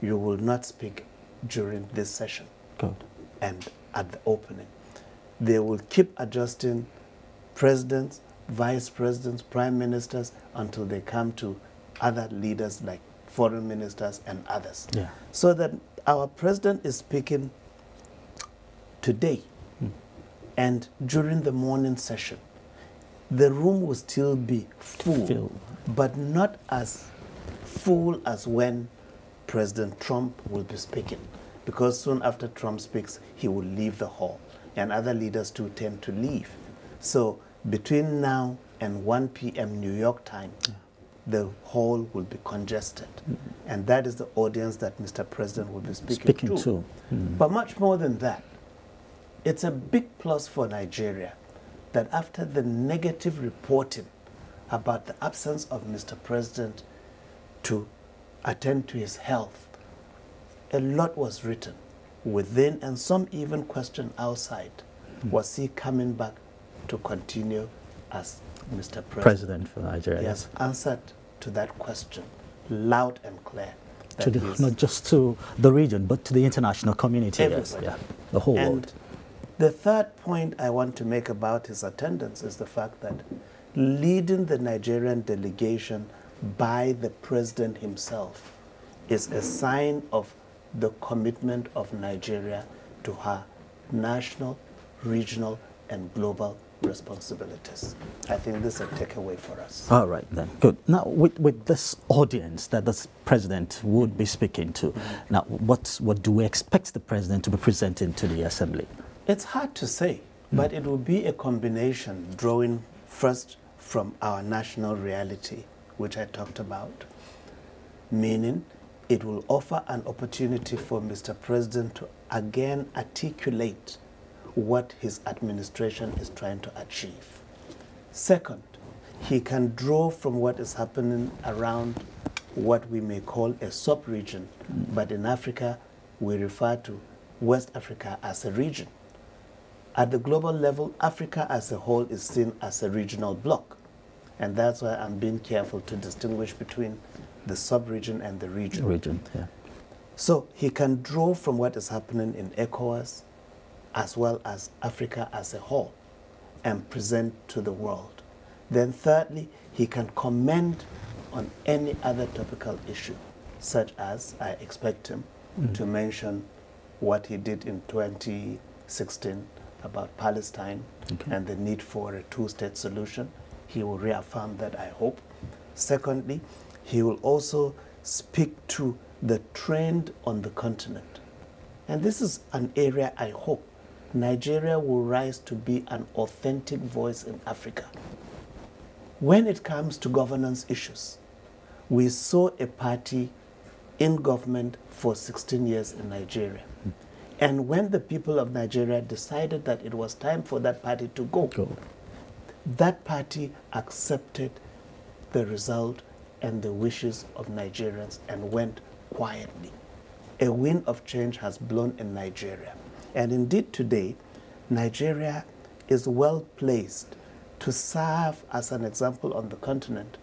you will not speak during this session. Good. And at the opening. They will keep adjusting presidents, vice presidents, prime ministers until they come to other leaders like foreign ministers and others. Yeah. So that our president is speaking today and during the morning session, the room will still be full, but not as full as when President Trump will be speaking. Because soon after Trump speaks, he will leave the hall. And other leaders too tend to leave. So between now and 1 p.m. New York time, the hall will be congested. And that is the audience that Mr. President will be speaking to. But much more than that, it's a big plus for Nigeria that after the negative reporting about the absence of Mr. President to attend to his health, a lot was written within and some even questioned outside. Was he coming back to continue as Mr. President for Nigeria? He has answered to that question loud and clear. Not just to the region, but to the international community. Yes, yeah, the whole world. The third point I want to make about his attendance is the fact that leading the Nigerian delegation by the president himself is a sign of the commitment of Nigeria to her national, regional, and global responsibilities. I think this is a takeaway for us. All right, then. Good. Now, with this audience that the president would be speaking to, now, what do we expect the president to be presenting to the assembly? It's hard to say, but it will be a combination drawing first from our national reality, which I talked about, meaning it will offer an opportunity for Mr. President to again articulate what his administration is trying to achieve. Second, he can draw from what is happening around what we may call a sub-region, but in Africa, we refer to West Africa as a region. At the global level, Africa as a whole is seen as a regional bloc, and that's why I'm being careful to distinguish between the sub-region and the region. Yeah. So he can draw from what is happening in ECOWAS as well as Africa as a whole and present to the world. Then thirdly, he can comment on any other topical issue, such as I expect him to mention what he did in 2016 about Palestine and the need for a two-state solution. He will reaffirm that, I hope. Secondly, he will also speak to the trend on the continent. And this is an area I hope Nigeria will rise to be an authentic voice in Africa. When it comes to governance issues, we saw a party in government for 16 years in Nigeria. And when the people of Nigeria decided that it was time for that party to go, that party accepted the result and the wishes of Nigerians and went quietly. A wind of change has blown in Nigeria. And indeed today, Nigeria is well placed to serve as an example on the continent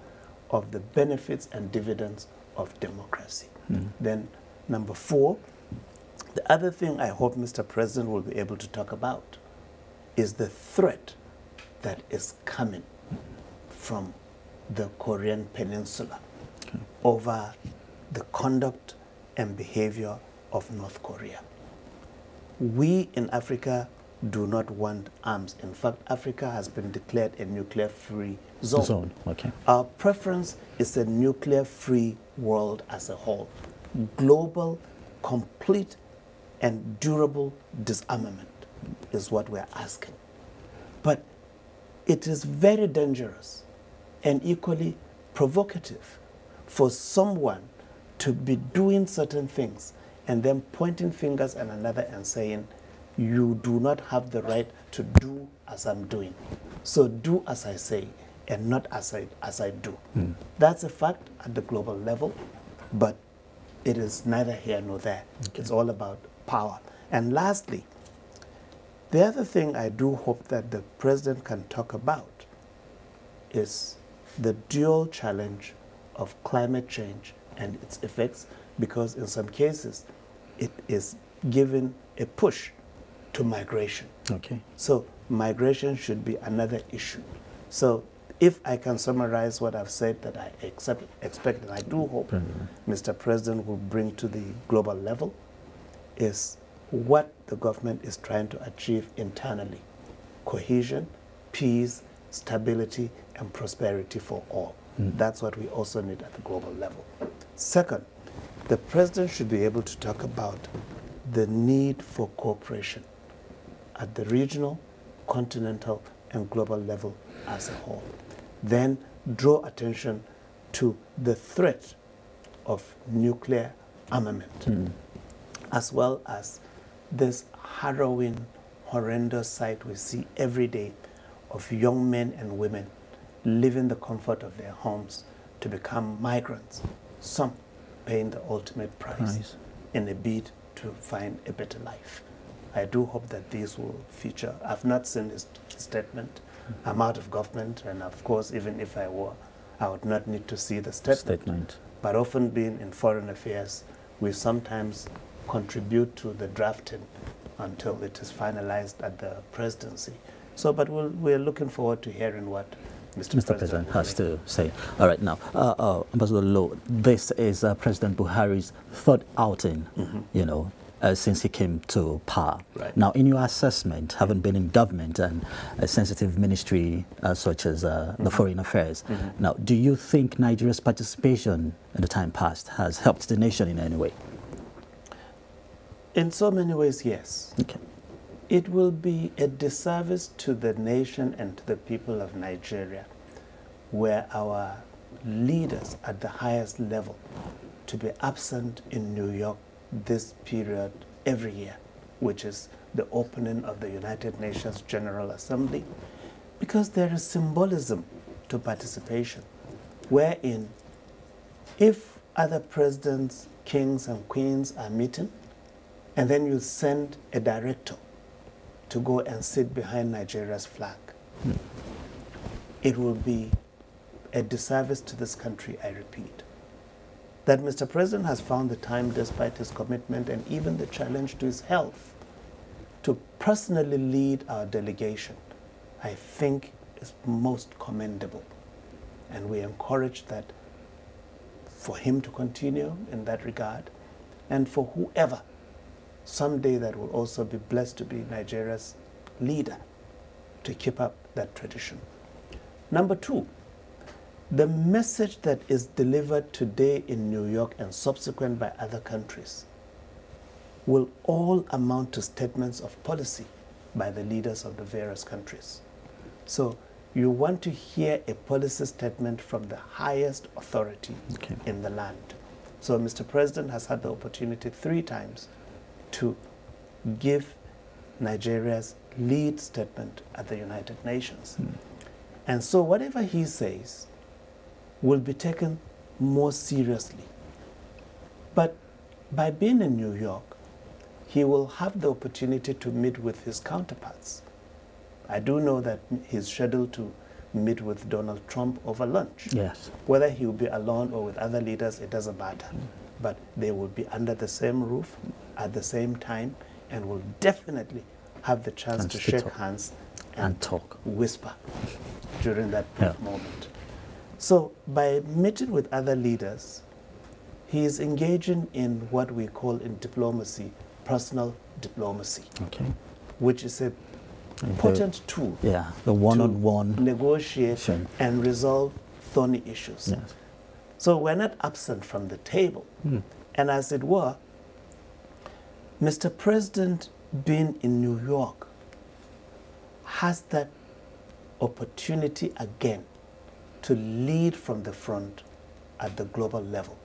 of the benefits and dividends of democracy. Then number 4, the other thing I hope Mr. President will be able to talk about is the threat that is coming from the Korean Peninsula over the conduct and behavior of North Korea. We in Africa do not want arms. In fact, Africa has been declared a nuclear-free zone. Our preference is a nuclear-free world as a whole. Global, complete, and durable disarmament is what we're asking. But it is very dangerous and equally provocative for someone to be doing certain things and then pointing fingers at another and saying, you do not have the right to do as I'm doing. So do as I say and not as I do. That's a fact at the global level, but it is neither here nor there. It's all about power. And lastly, the other thing I do hope that the president can talk about is the dual challenge of climate change and its effects, because in some cases it is giving a push to migration. Okay. So migration should be another issue. So if I can summarize what I've said that I expect and I do hope Mr. President will bring to the global level is what the government is trying to achieve internally: cohesion, peace, stability, and prosperity for all. That's what we also need at the global level. Second, the president should be able to talk about the need for cooperation at the regional, continental, and global level as a whole. Then draw attention to the threat of nuclear armament, as well as this harrowing, horrendous sight we see every day of young men and women leaving the comfort of their homes to become migrants, some paying the ultimate price in a bid to find a better life. I do hope that these will feature. I've not seen his statement. I'm out of government, and of course, even if I were, I would not need to see the statement. But often being in foreign affairs, we sometimes contribute to the drafting until it is finalized at the presidency. So, but we're looking forward to hearing what Mr. President has to say. All right, now, Ambassador Lowe, this is President Buhari's third outing, you know, since he came to power. Right. Now, in your assessment, having been in government and a sensitive ministry such as the Foreign Affairs, now, do you think Nigeria's participation in the time past has helped the nation in any way? In so many ways, yes. Okay. It will be a disservice to the nation and to the people of Nigeria where our leaders at the highest level to be absent in New York this period every year, which is the opening of the United Nations General Assembly, because there is symbolism to participation, wherein if other presidents, kings and queens are meeting, and then you send a director to go and sit behind Nigeria's flag, it will be a disservice to this country, I repeat. That Mr. President has found the time, despite his commitment and even the challenge to his health, to personally lead our delegation, I think is most commendable. And we encourage that for him to continue in that regard, and for whoever someday that will also be blessed to be Nigeria's leader, to keep up that tradition. Number two, the message that is delivered today in New York and subsequent by other countries will all amount to statements of policy by the leaders of the various countries. So you want to hear a policy statement from the highest authority in the land. So Mr. President has had the opportunity 3 times to give Nigeria's lead statement at the United Nations. And so whatever he says will be taken more seriously. But by being in New York, he will have the opportunity to meet with his counterparts. I do know that he's scheduled to meet with Donald Trump over lunch. Yes. Whether he will be alone or with other leaders, it doesn't matter. But they will be under the same roof at the same time and will definitely have the chance to shake hands and talk, whisper during that brief moment. So by meeting with other leaders, he is engaging in what we call in diplomacy, personal diplomacy, which is a potent tool the one-on-one to negotiate and resolve thorny issues. Yes. So we're not absent from the table. And as it were, Mr. President being in New York has that opportunity again to lead from the front at the global level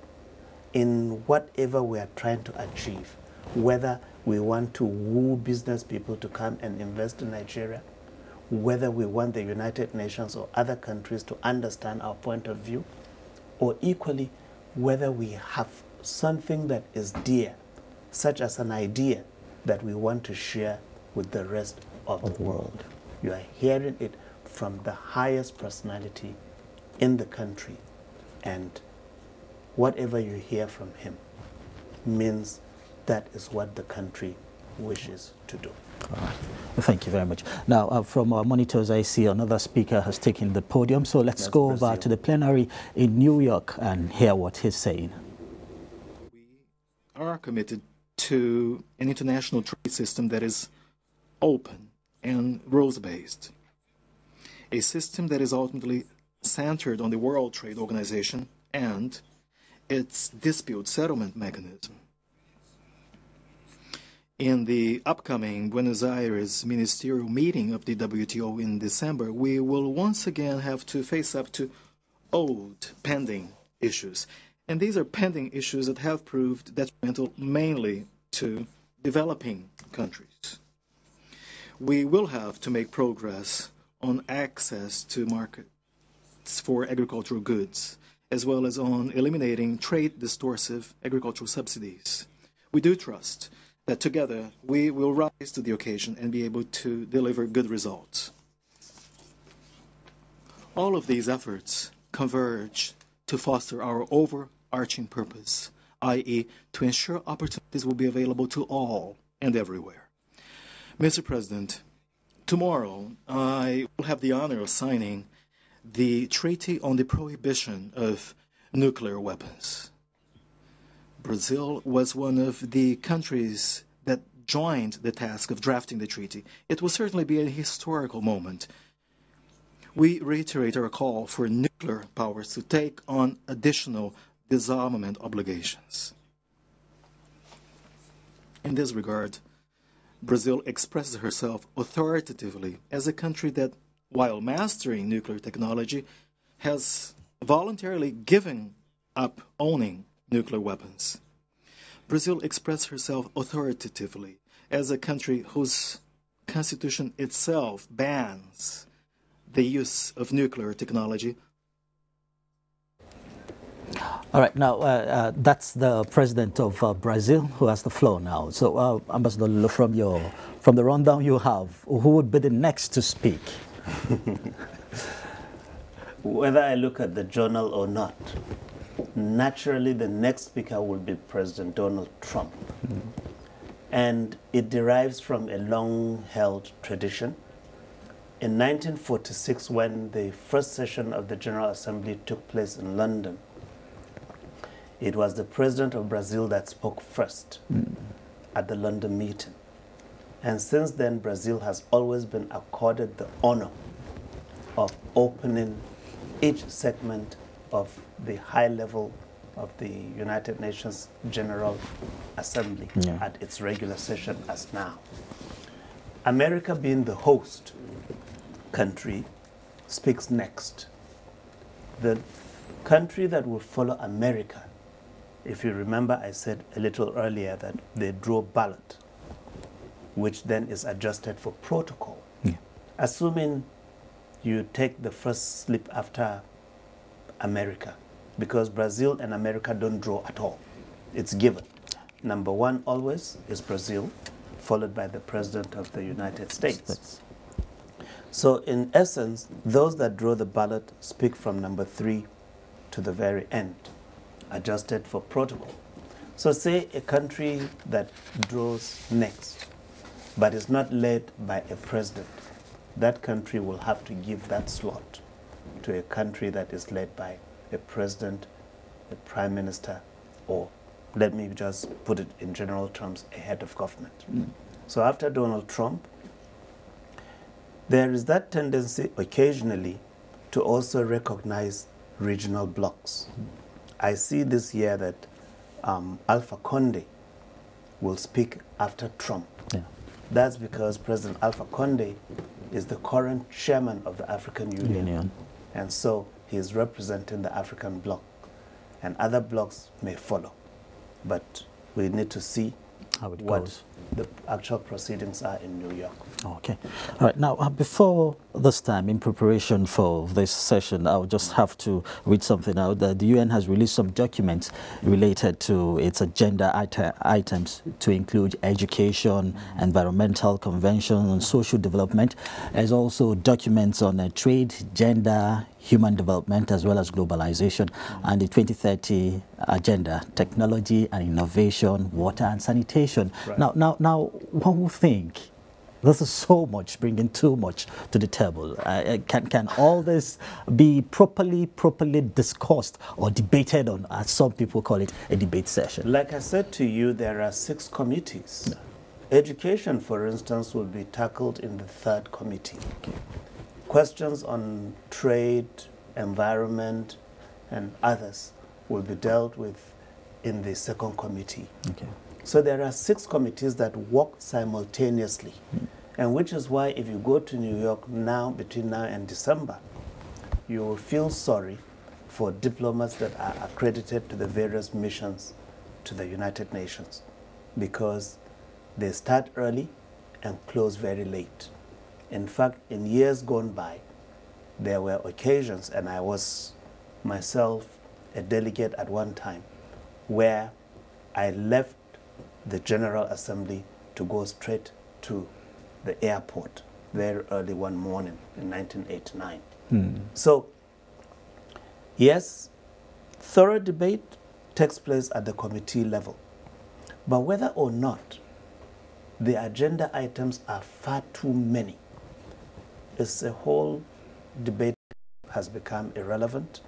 in whatever we are trying to achieve, whether we want to woo business people to come and invest in Nigeria, whether we want the United Nations or other countries to understand our point of view, or equally, whether we have something that is dear, such as an idea that we want to share with the rest of the world. You are hearing it from the highest personality in the country, and whatever you hear from him means that is what the country wishes to do. All right. Well, thank you very much. Now, from our monitors, I see another speaker has taken the podium. So let's go over to the plenary in New York and hear what he's saying. We are committed to an international trade system that is open and rules-based, a system that is ultimately centered on the World Trade Organization and its dispute settlement mechanism. In the upcoming Buenos Aires ministerial meeting of the WTO in December, we will once again have to face up to old pending issues. And these are pending issues that have proved detrimental mainly to developing countries. We will have to make progress on access to markets for agricultural goods, as well as on eliminating trade-distortive agricultural subsidies. We do trust that together we will rise to the occasion and be able to deliver good results. All of these efforts converge to foster our overarching purpose, i.e., to ensure opportunities will be available to all and everywhere. Mr. President, tomorrow I will have the honor of signing the Treaty on the Prohibition of Nuclear Weapons. Brazil was one of the countries that joined the task of drafting the treaty. It will certainly be a historical moment. We reiterate our call for nuclear powers to take on additional disarmament obligations. In this regard, Brazil expresses herself authoritatively as a country that, while mastering nuclear technology, has voluntarily given up owning nuclear weapons. Brazil expressed herself authoritatively as a country whose constitution itself bans the use of nuclear technology. All right, now that's the president of Brazil who has the floor now. So, Ambassador Lulu, from the rundown you have, who would be the next to speak? Whether I look at the journal or not, naturally the next speaker will be President Donald Trump. Mm-hmm. And it derives from a long-held tradition. In 1946, when the first session of the General Assembly took place in London, it was the president of Brazil that spoke first at the London meeting. And since then, Brazil has always been accorded the honor of opening each segment of the high level of the United Nations General Assembly at its regular session as now. America, being the host country, speaks next. The country that will follow America, if you remember, I said a little earlier that they draw ballot, which then is adjusted for protocol. Yeah. Assuming you take the first slip after America, because Brazil and America don't draw at all. It's given. Number one always is Brazil, followed by the President of the United States. So in essence, those that draw the ballot speak from number 3 to the very end, adjusted for protocol. So say a country that draws next, but is not led by a president, that country will have to give that slot to a country that is led by a president, a prime minister, or let me just put it in general terms, a head of government. So after Donald Trump, there is that tendency occasionally to also recognize regional blocs. I see this year that Alpha Conde will speak after Trump. Yeah. That's because President Alpha Conde is the current chairman of the African Union. And so he is representing the African bloc, and other blocs may follow. But we need to see how it goes. The actual proceedings are in New York. Okay. All right. Now, before this time, in preparation for this session, I'll just have to read something out. The UN has released some documents related to its agenda items to include education, environmental convention, and social development, as also documents on trade, gender, human development as well as globalization, and the 2030 agenda, technology and innovation, water and sanitation. Right. Now, one would think this is so much, bringing too much to the table. Can all this be properly discussed or debated on, as some people call it, a debate session? Like I said to you, there are 6 committees. Yeah. Education, for instance, will be tackled in the 3rd committee. Okay. Questions on trade, environment, and others will be dealt with in the 2nd committee. Okay. So there are 6 committees that work simultaneously, and which is why if you go to New York now, between now and December, you will feel sorry for diplomats that are accredited to the various missions to the United Nations, because they start early and close very late. In fact, in years gone by, there were occasions, and I was myself a delegate at one time, where I left the General Assembly to go straight to the airport very early one morning in 1989. So, yes, thorough debate takes place at the committee level. But whether or not the agenda items are far too many, it's a whole debate has become irrelevant,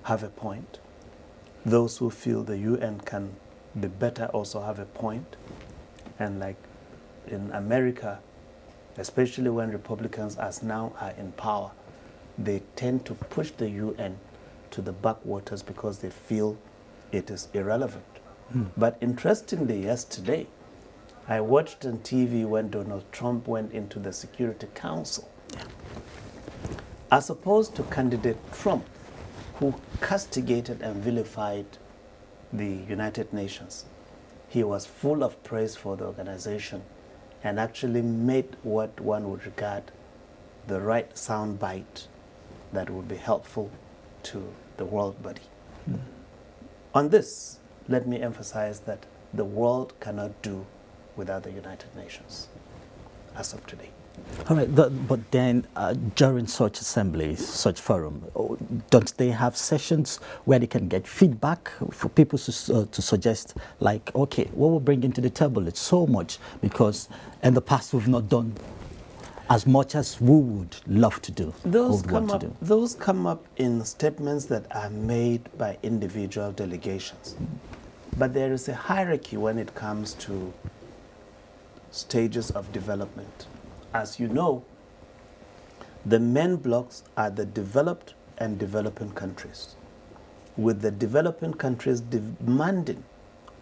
have a point. Those who feel the UN can be better also have a point. And like in America, especially when Republicans as now are in power, they tend to push the UN to the backwaters because they feel it is irrelevant. But interestingly, yesterday, I watched on TV when Donald Trump went into the Security Council. As opposed to candidate Trump, who castigated and vilified the United Nations, he was full of praise for the organization and actually made what one would regard the right sound bite that would be helpful to the world body. On this, let me emphasize that the world cannot do without the United Nations as of today. All right, but then during such assemblies, such forum, don't they have sessions where they can get feedback for people to suggest, like, okay, what we're bringing to the table, it's so much, because in the past we've not done as much as we would love to do. Those come up in statements that are made by individual delegations. But there is a hierarchy when it comes to stages of development. As you know, the main blocks are the developed and developing countries, with the developing countries demanding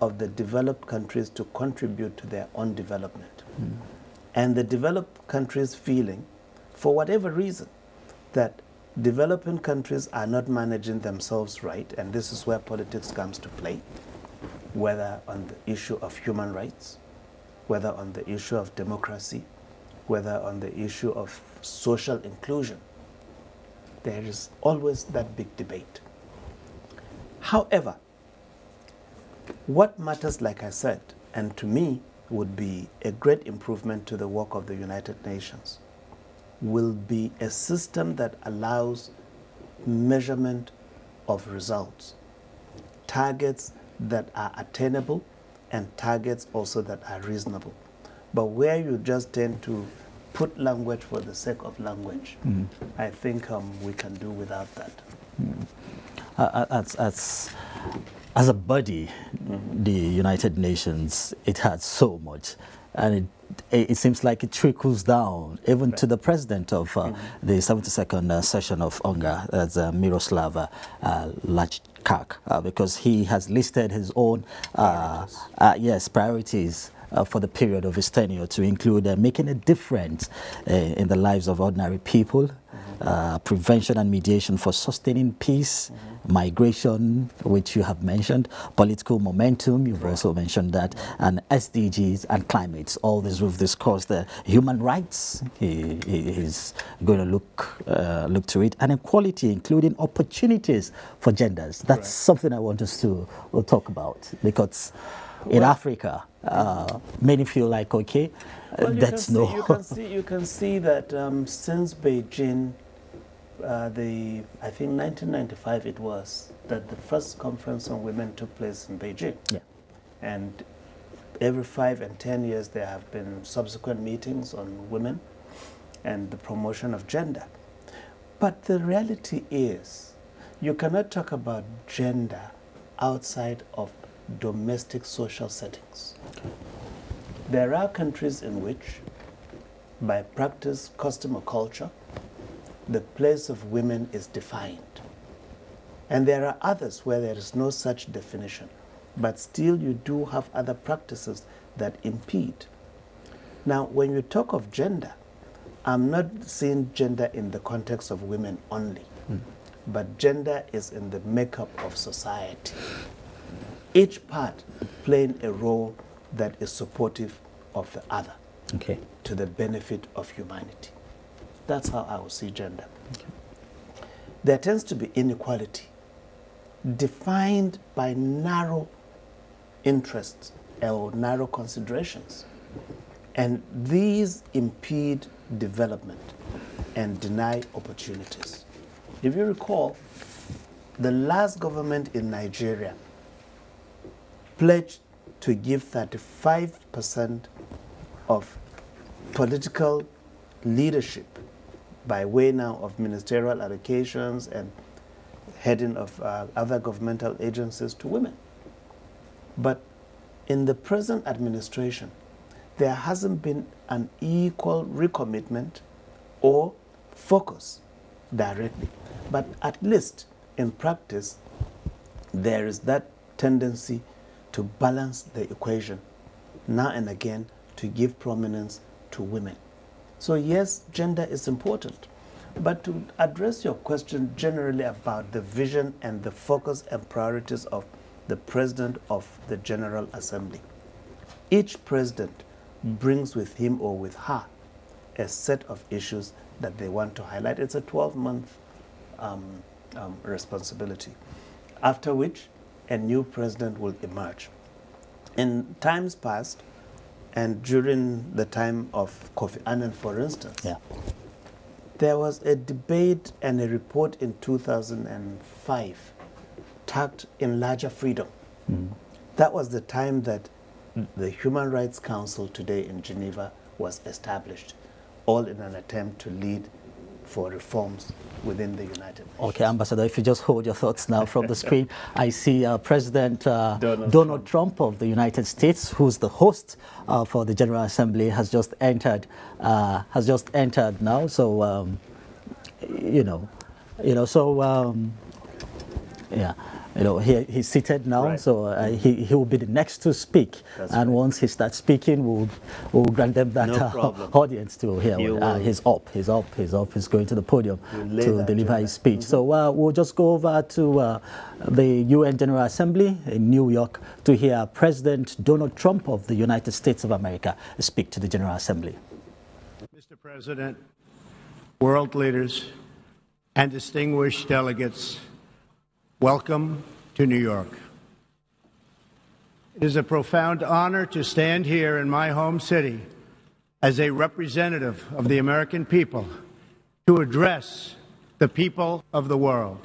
of the developed countries to contribute to their own development. And the developed countries feeling, for whatever reason, that developing countries are not managing themselves right, and this is where politics comes to play, whether on the issue of human rights, whether on the issue of democracy, whether on the issue of social inclusion. There is always that big debate. However, what matters, like I said, and to me would be a great improvement to the work of the United Nations, will be a system that allows measurement of results, targets that are attainable and targets also that are reasonable. But where you just tend to put language for the sake of language, I think we can do without that. As a body, the United Nations, it had so much, and it seems like it trickles down even to the president of the 72nd session of UNGA, that's Miroslav Lajčák, because he has listed his own priorities for the period of his tenure, to include making a difference in the lives of ordinary people, prevention and mediation for sustaining peace, migration, which you have mentioned, political momentum, you've also mentioned that, and SDGs and climate. All this we've discussed. Human rights, he's going to look to it, and equality, including opportunities for genders. That's something I want us to talk about, because in Africa, many feel like, okay, well, you can see that since Beijing I think 1995 it was, that the first conference on women took place in Beijing. Yeah. And every 5 and 10 years there have been subsequent meetings on women and the promotion of gender. But the reality is, you cannot talk about gender outside of domestic social settings. Okay. There are countries in which, by practice, custom, or culture, the place of women is defined. And there are others where there is no such definition, but still you do have other practices that impede. Now, when you talk of gender, I'm not seeing gender in the context of women only, but gender is in the makeup of society. Each part playing a role that is supportive of the other, okay, to the benefit of humanity. That's how I will see gender. Okay. There tends to be inequality defined by narrow interests or narrow considerations. And these impede development and deny opportunities. If you recall, the last government in Nigeria pledged to give 35% of political leadership by way now of ministerial allocations and heading of other governmental agencies to women. But in the present administration, there hasn't been an equal recommitment or focus directly. But at least in practice, there is that tendency to balance the equation now and again to give prominence to women. So yes, gender is important. But to address your question generally about the vision and the focus and priorities of the President of the General Assembly, each president brings with him or with her a set of issues that they want to highlight. It's a 12-month responsibility, after which a new president will emerge. In times past, and during the time of Kofi Annan, for instance, there was a debate and a report in 2005 tagged Enlarger Freedom. That was the time that the Human Rights Council today in Geneva was established, all in an attempt to lead for reforms within the United Nations. Okay, Ambassador, if you just hold your thoughts now from the screen, I see President Donald Trump of the United States, who's the host for the General Assembly, has just entered now. So, he's seated now, right. So he will be the next to speak. That's and right. Once he starts speaking, we'll grant them that audience to hear. He's going to the podium to deliver his speech. So we'll just go over to the UN General Assembly in New York to hear President Donald Trump of the United States of America speak to the General Assembly. Mr. President, world leaders, and distinguished delegates, welcome to New York. It is a profound honor to stand here in my home city as a representative of the American people to address the people of the world.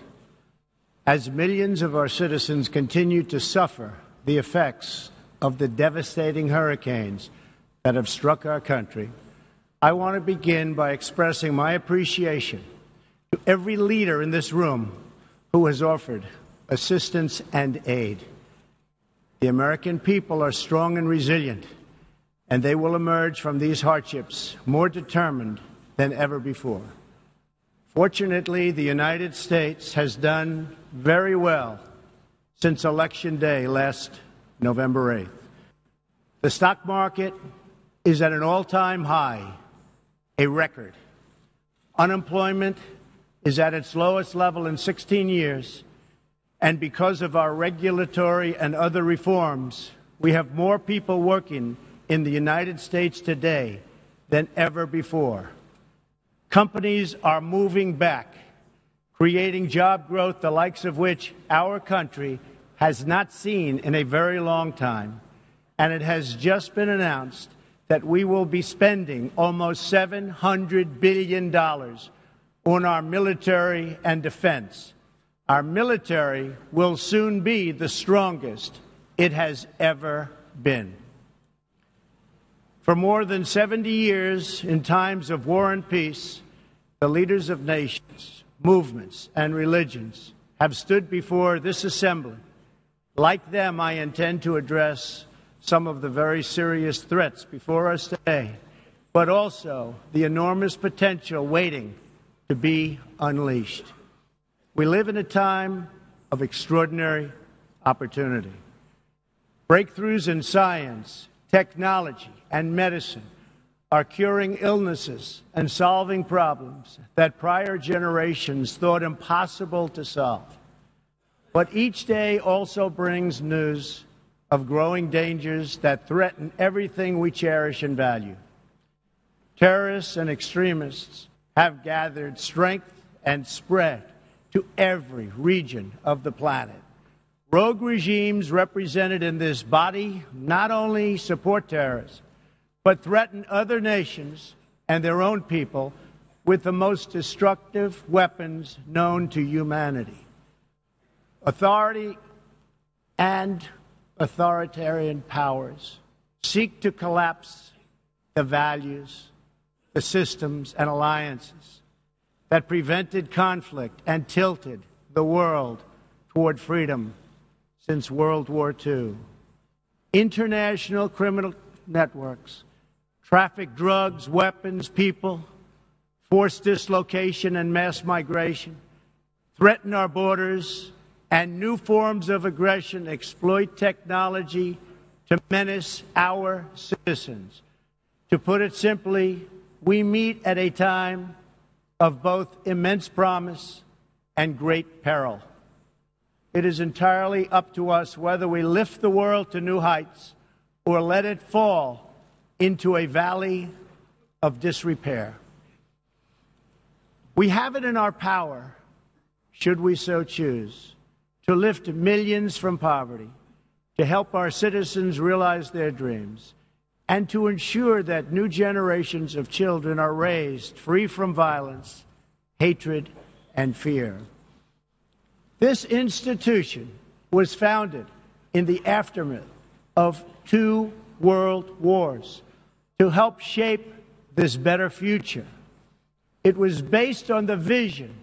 As millions of our citizens continue to suffer the effects of the devastating hurricanes that have struck our country, I want to begin by expressing my appreciation to every leader in this room who has offered assistance and aid. The American people are strong and resilient, and they will emerge from these hardships more determined than ever before. Fortunately, the United States has done very well since Election Day last November 8th. The stock market is at an all-time high, a record. Unemployment is at its lowest level in 16 years, and because of our regulatory and other reforms, we have more people working in the United States today than ever before. Companies are moving back, creating job growth the likes of which our country has not seen in a very long time. And it has just been announced that we will be spending almost $700 billion on our military and defense. Our military will soon be the strongest it has ever been. For more than 70 years, in times of war and peace, the leaders of nations, movements, and religions have stood before this assembly. Like them, I intend to address some of the very serious threats before us today, but also the enormous potential waiting to be unleashed. We live in a time of extraordinary opportunity. Breakthroughs in science, technology, and medicine are curing illnesses and solving problems that prior generations thought impossible to solve. But each day also brings news of growing dangers that threaten everything we cherish and value. Terrorists and extremists have gathered strength and spread to every region of the planet. Rogue regimes represented in this body not only support terrorists, but threaten other nations and their own people with the most destructive weapons known to humanity. Authority and authoritarian powers seek to collapse the values, the systems, and alliances that prevented conflict and tilted the world toward freedom since World War II. International criminal networks traffic drugs, weapons, people, forced dislocation and mass migration, threaten our borders, and new forms of aggression exploit technology to menace our citizens. To put it simply, we meet at a time of both immense promise and great peril. It is entirely up to us whether we lift the world to new heights or let it fall into a valley of disrepair. We have it in our power, should we so choose, to lift millions from poverty, to help our citizens realize their dreams, and to ensure that new generations of children are raised free from violence, hatred, and fear. This institution was founded in the aftermath of 2 world wars to help shape this better future. It was based on the vision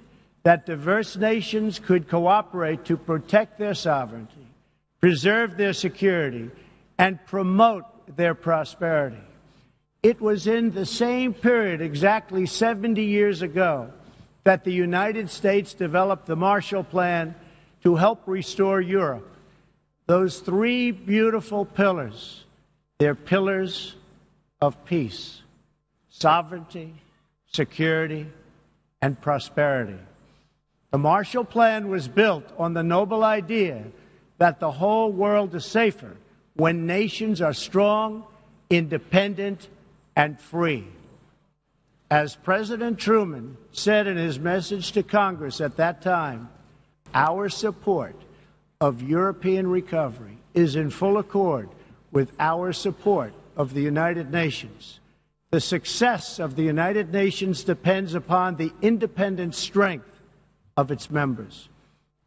that diverse nations could cooperate to protect their sovereignty, preserve their security, and promote their prosperity. It was in the same period, exactly 70 years ago, that the United States developed the Marshall Plan to help restore Europe. Those 3 beautiful pillars, they're pillars of peace, sovereignty, security, and prosperity. The Marshall Plan was built on the noble idea that the whole world is safer when nations are strong, independent, and free. As President Truman said in his message to Congress at that time, our support of European recovery is in full accord with our support of the United Nations. The success of the United Nations depends upon the independent strength of its members.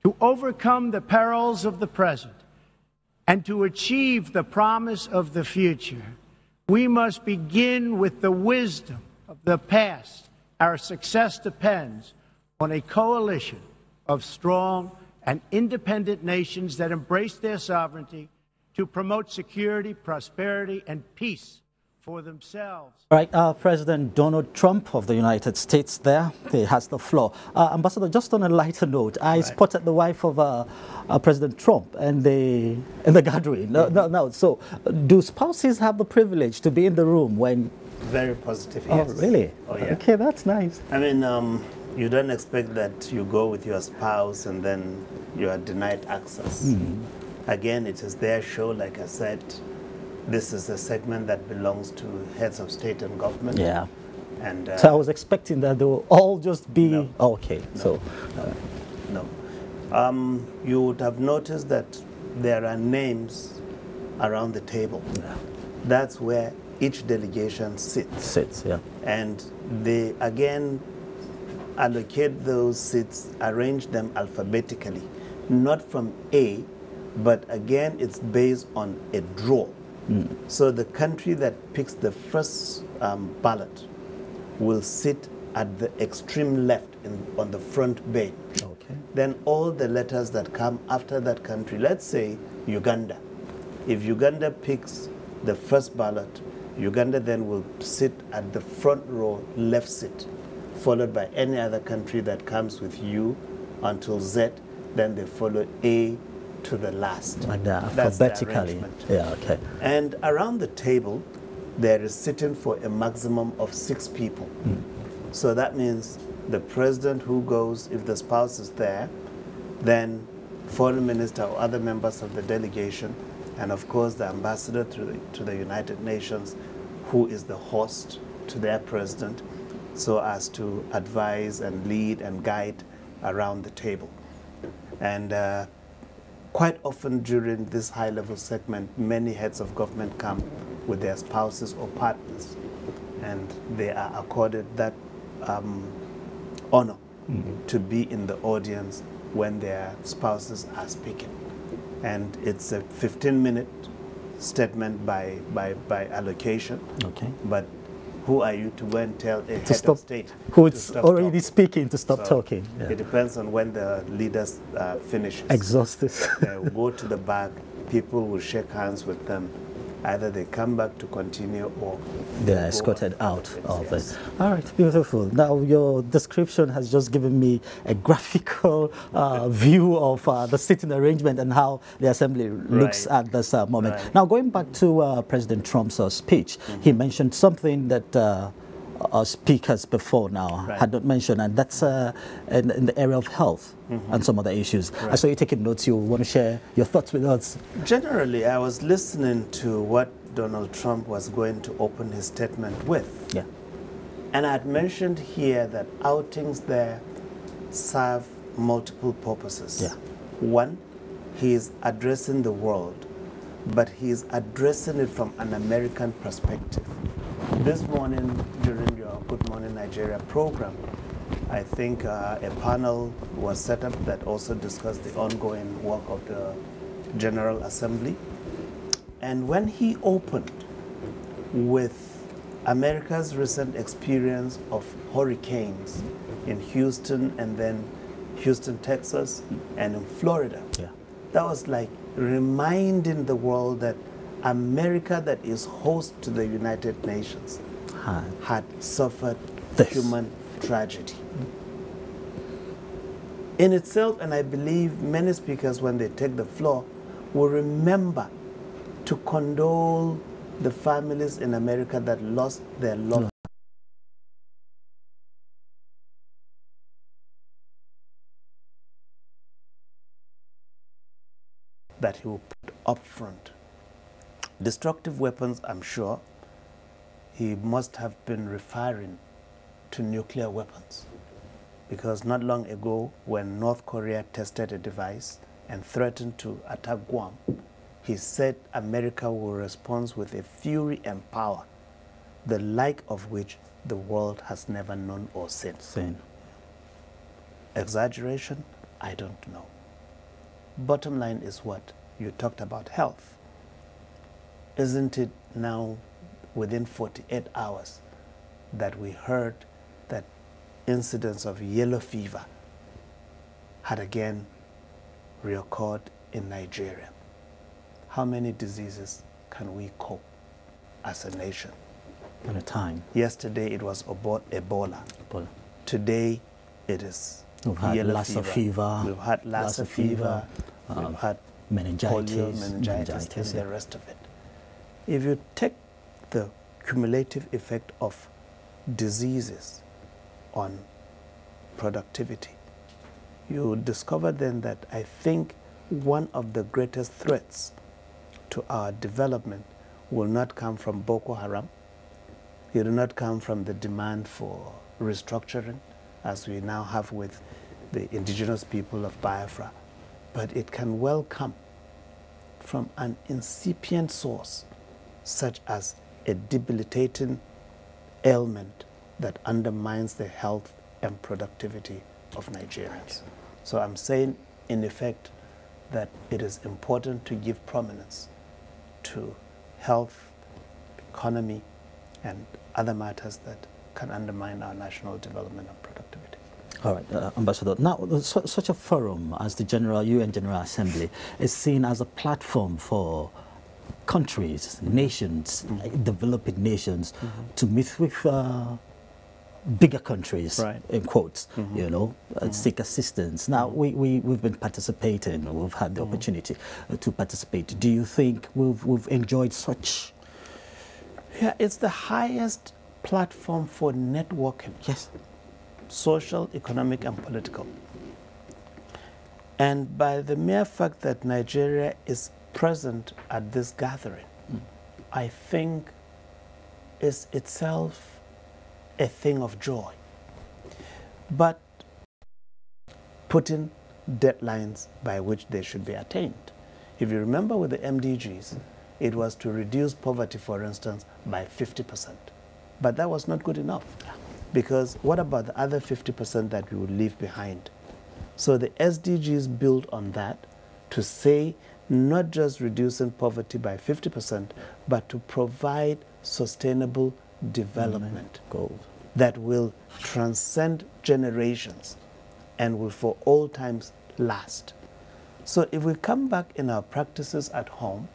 To overcome the perils of the present and to achieve the promise of the future, we must begin with the wisdom of the past. Our success depends on a coalition of strong and independent nations that embrace their sovereignty to promote security, prosperity, and peace for themselves. Right, President Donald Trump of the United States there, he has the floor. Ambassador, just on a lighter note, I spotted the wife of President Trump in the gathering. No, so do spouses have the privilege to be in the room when... Very positive, yes. Oh, really? Oh, yeah. Okay, that's nice. I mean, you don't expect that you go with your spouse and then you are denied access. Again, it is their show, like I said. This is a segment that belongs to heads of state and government. Yeah. And so I was expecting that they will all just be... No. Oh, okay, no, so... No. You would have noticed that there are names around the table. Yeah. That's where each delegation sits. Yeah. And they, again, allocate those seats, arrange them alphabetically, not from A, but again, it's based on a draw. So the country that picks the first ballot will sit at the extreme left on the front bay. Okay. Then all the letters that come after that country, let's say Uganda. If Uganda picks the first ballot, Uganda then will sit at the front row left seat, followed by any other country that comes with U until Z. Then they follow A to the last. Like that, That's the alphabetically. arrangement. Yeah, okay. And around the table, there is sitting for a maximum of 6 people. So that means the president who goes, if the spouse is there, then foreign minister or other members of the delegation, and of course the ambassador to the United Nations, who is the host to their president, so as to advise and lead and guide around the table. And quite often during this high-level segment, many heads of government come with their spouses or partners, and they are accorded that honor to be in the audience when their spouses are speaking. And it's a 15-minute statement by allocation. Okay. But who are you to go and tell a head Stop, of state who to is stop already talking? speaking to stop So talking? Yeah. It depends on when the leaders finish. Exhausted. They will go to the back, people will shake hands with them. Either they come back to continue or They are go escorted on. out of Yes. it. All right, beautiful. Now, your description has just given me a graphical view of the sitting arrangement and how the assembly looks Right. at this moment. Right. Now, going back to President Trump's speech, he mentioned something that speakers before now Right. had not mentioned, and that's in the area of health and some other issues. I saw you taking notes. You want to share your thoughts with us? Generally, I was listening to what Donald Trump was going to open his statement with. Yeah. And I had mentioned here that outings there serve multiple purposes. Yeah. One, he is addressing the world, but he is addressing it from an American perspective. This morning, during your Good Morning Nigeria program, I think a panel was set up that also discussed the ongoing work of the General Assembly. And when he opened with America's recent experience of hurricanes in Houston and then Houston, Texas, and in Florida, Yeah. that was like reminding the world that America, that is host to the United Nations, had suffered This. human tragedy. In itself, and I believe many speakers, when they take the floor, will remember to condole the families in America that lost their loved that he will put up front. Destructive weapons, I'm sure, he must have been referring to nuclear weapons. Because not long ago, when North Korea tested a device and threatened to attack Guam, he said America will respond with a fury and power, the like of which the world has never known or seen. Same. Exaggeration? I don't know. Bottom line is what? You talked about health. Isn't it now within 48 hours that we heard that incidents of yellow fever had again reoccurred in Nigeria? How many diseases can we cope as a nation? At a time. Yesterday it was Ebola. Today it is We've had yellow Lassa fever. We've had Lassa fever. We've had meningitis, polio, meningitis, and the rest of it. If you take the cumulative effect of diseases on productivity, you discover then that I think one of the greatest threats to our development will not come from Boko Haram. It will not come from the demand for restructuring, as we now have with the indigenous people of Biafra, but it can well come from an incipient source, such as a debilitating ailment that undermines the health and productivity of Nigerians. So I'm saying, in effect, that it is important to give prominence to health, economy, and other matters that can undermine our national development and productivity. All right, Ambassador. Now, such a forum as the UN General Assembly is seen as a platform for countries, nations, developing nations, to meet with bigger countries, right, in quotes, you know, seek assistance. Now, we've been participating, we've had the opportunity to participate. Do you think we've enjoyed such? Yeah, it's the highest platform for networking. Yes. Social, economic, and political. And by the mere fact that Nigeria is present at this gathering, I think is itself a thing of joy. But putting deadlines by which they should be attained. If you remember with the MDGs, it was to reduce poverty, for instance, by 50%. But that was not good enough. Because what about the other 50% that we would leave behind? So the SDGs build on that to say not just reducing poverty by 50%, but to provide sustainable development goals that will transcend generations and will for all times last. So if we come back in our practices at home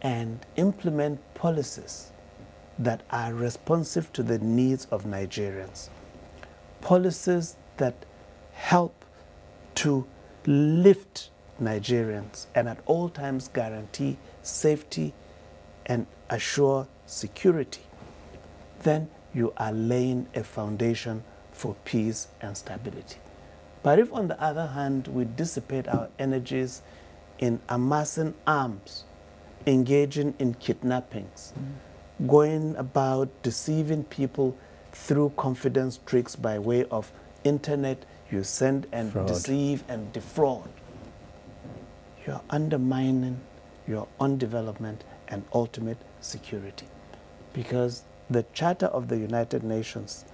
and implement policies that are responsive to the needs of Nigerians, policies that help to lift Nigerians and at all times guarantee safety and assure security, then you are laying a foundation for peace and stability. But if, on the other hand, we dissipate our energies in amassing arms, engaging in kidnappings, going about deceiving people through confidence tricks by way of internet, you send and deceive and defraud, you're undermining your own development and ultimate security. Because the Charter of the United Nations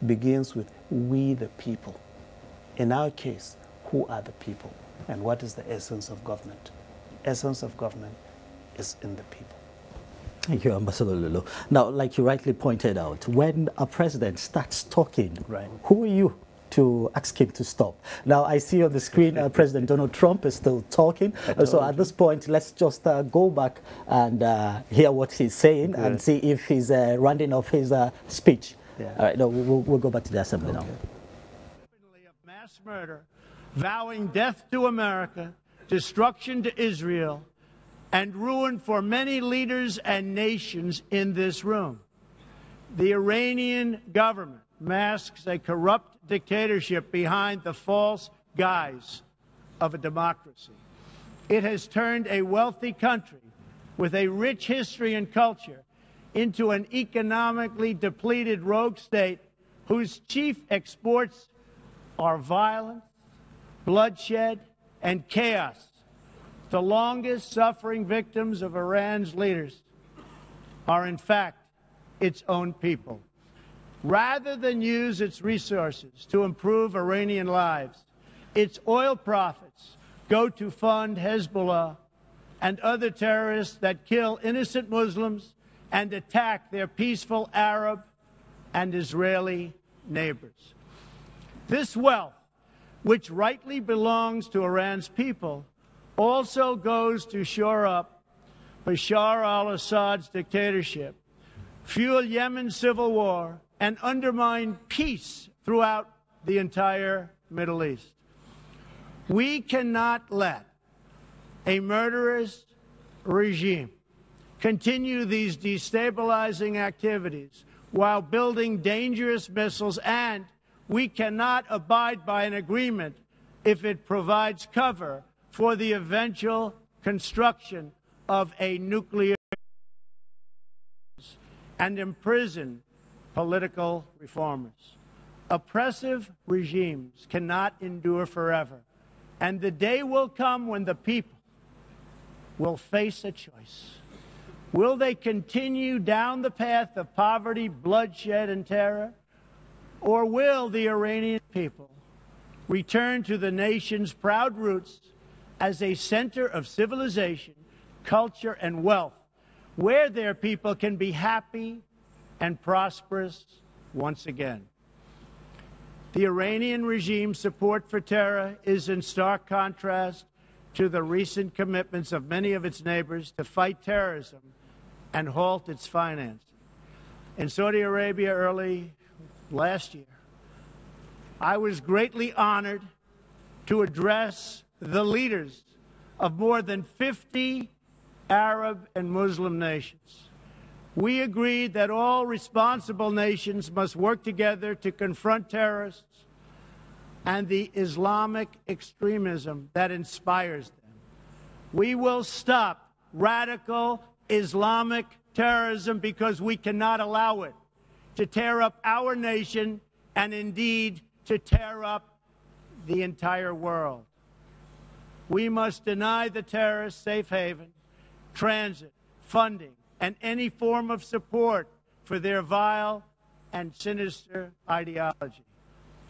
begins with we the people. In our case, who are the people? And what is the essence of government? Essence of government is in the people. Thank you, Ambassador Lulu. Now, like you rightly pointed out, when a president starts talking, who are you to ask him to stop? Now, I see on the screen President Donald Trump is still talking. So at this point, let's just go back and hear what he's saying and see if he's rounding off his speech. All right, no, we'll go back to the assembly now. Of mass murder, vowing death to America, destruction to Israel, and ruin for many leaders and nations in this room. The Iranian government masks a corrupt dictatorship behind the false guise of a democracy. It has turned a wealthy country with a rich history and culture into an economically depleted rogue state whose chief exports are violence, bloodshed, and chaos. The longest suffering victims of Iran's leaders are, in fact, its own people. Rather than use its resources to improve Iranian lives, its oil profits go to fund Hezbollah and other terrorists that kill innocent Muslims and attack their peaceful Arab and Israeli neighbors. This wealth, which rightly belongs to Iran's people, also goes to shore up Bashar al-Assad's dictatorship, fuel Yemen's civil war, and undermine peace throughout the entire Middle East. We cannot let a murderous regime continue these destabilizing activities while building dangerous missiles, and we cannot abide by an agreement if it provides cover for the eventual construction of a nuclear and imprison political reformers. Oppressive regimes cannot endure forever, and the day will come when the people will face a choice. Will they continue down the path of poverty, bloodshed, and terror, Or will the Iranian people return to the nation's proud roots as a center of civilization, culture, and wealth, where their people can be happy and prosperous once again? The Iranian regime's support for terror is in stark contrast to the recent commitments of many of its neighbors to fight terrorism and halt its financing. In Saudi Arabia early last year, I was greatly honored to address the leaders of more than 50 Arab and Muslim nations. We agreed that all responsible nations must work together to confront terrorists and the Islamic extremism that inspires them. We will stop radical Islamic terrorism because we cannot allow it to tear up our nation and indeed to tear up the entire world. We must deny the terrorists safe haven, transit, funding, and any form of support for their vile and sinister ideology.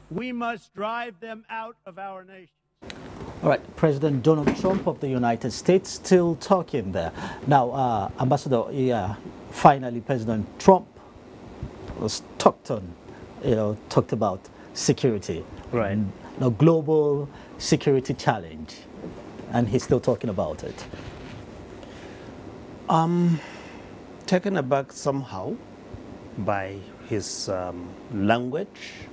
We must drive them out of our nation. All right, President Donald Trump of the United States still talking there. Now, Ambassador, finally, President Trump was talked about security. Right. The global security challenge, and he's still talking about it. Taken aback somehow by his language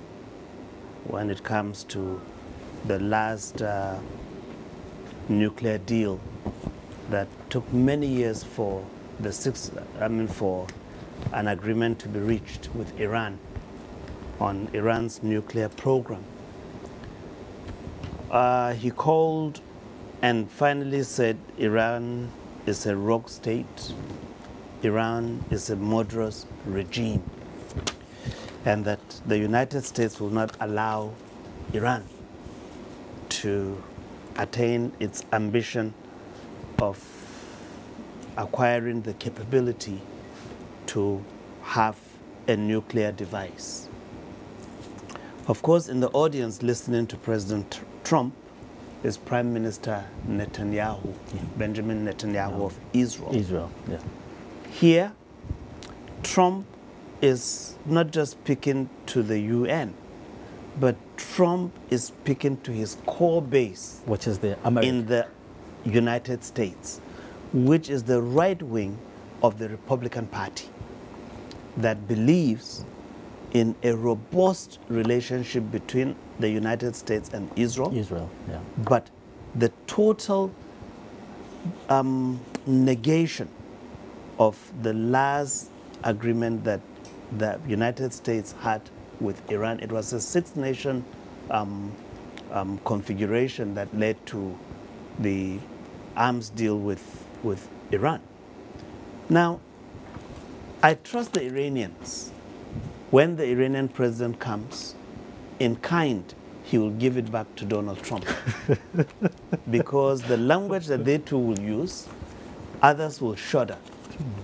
when it comes to the last nuclear deal that took many years for for an agreement to be reached with Iran on Iran's nuclear program. He called and finally said Iran is a rogue state, Iran is a murderous regime, and that the United States will not allow Iran to attain its ambition of acquiring the capability to have a nuclear device. Of course, in the audience listening to President Trump is Prime Minister Netanyahu, Benjamin Netanyahu of Israel. Israel, yeah. Here, Trump is not just speaking to the UN, but Trump is speaking to his core base, which is the in the United States, which is the right wing of the Republican Party that believes in a robust relationship between the United States and Israel. Israel, yeah. But the total negation of the last agreement that the United States had with Iran. It was a six-nation configuration that led to the arms deal with Iran. Now, I trust the Iranians. When the Iranian president comes, in kind, he will give it back to Donald Trump. Because the language that they too will use, others will shudder.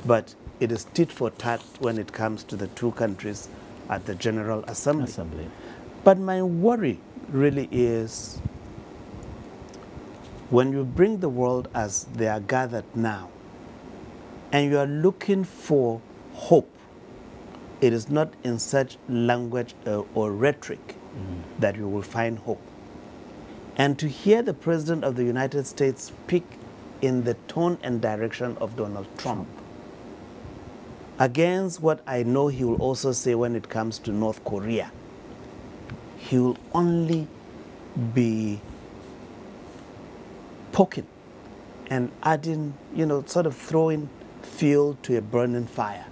But it is tit for tat when it comes to the two countries at the General Assembly. But my worry really is when you bring the world as they are gathered now, and you are looking for hope, it is not in such language or rhetoric that you will find hope. And to hear the President of the United States speak in the tone and direction of Donald Trump, against what I know he will also say when it comes to North Korea, he will only be poking and adding, sort of throwing fuel to a burning fire.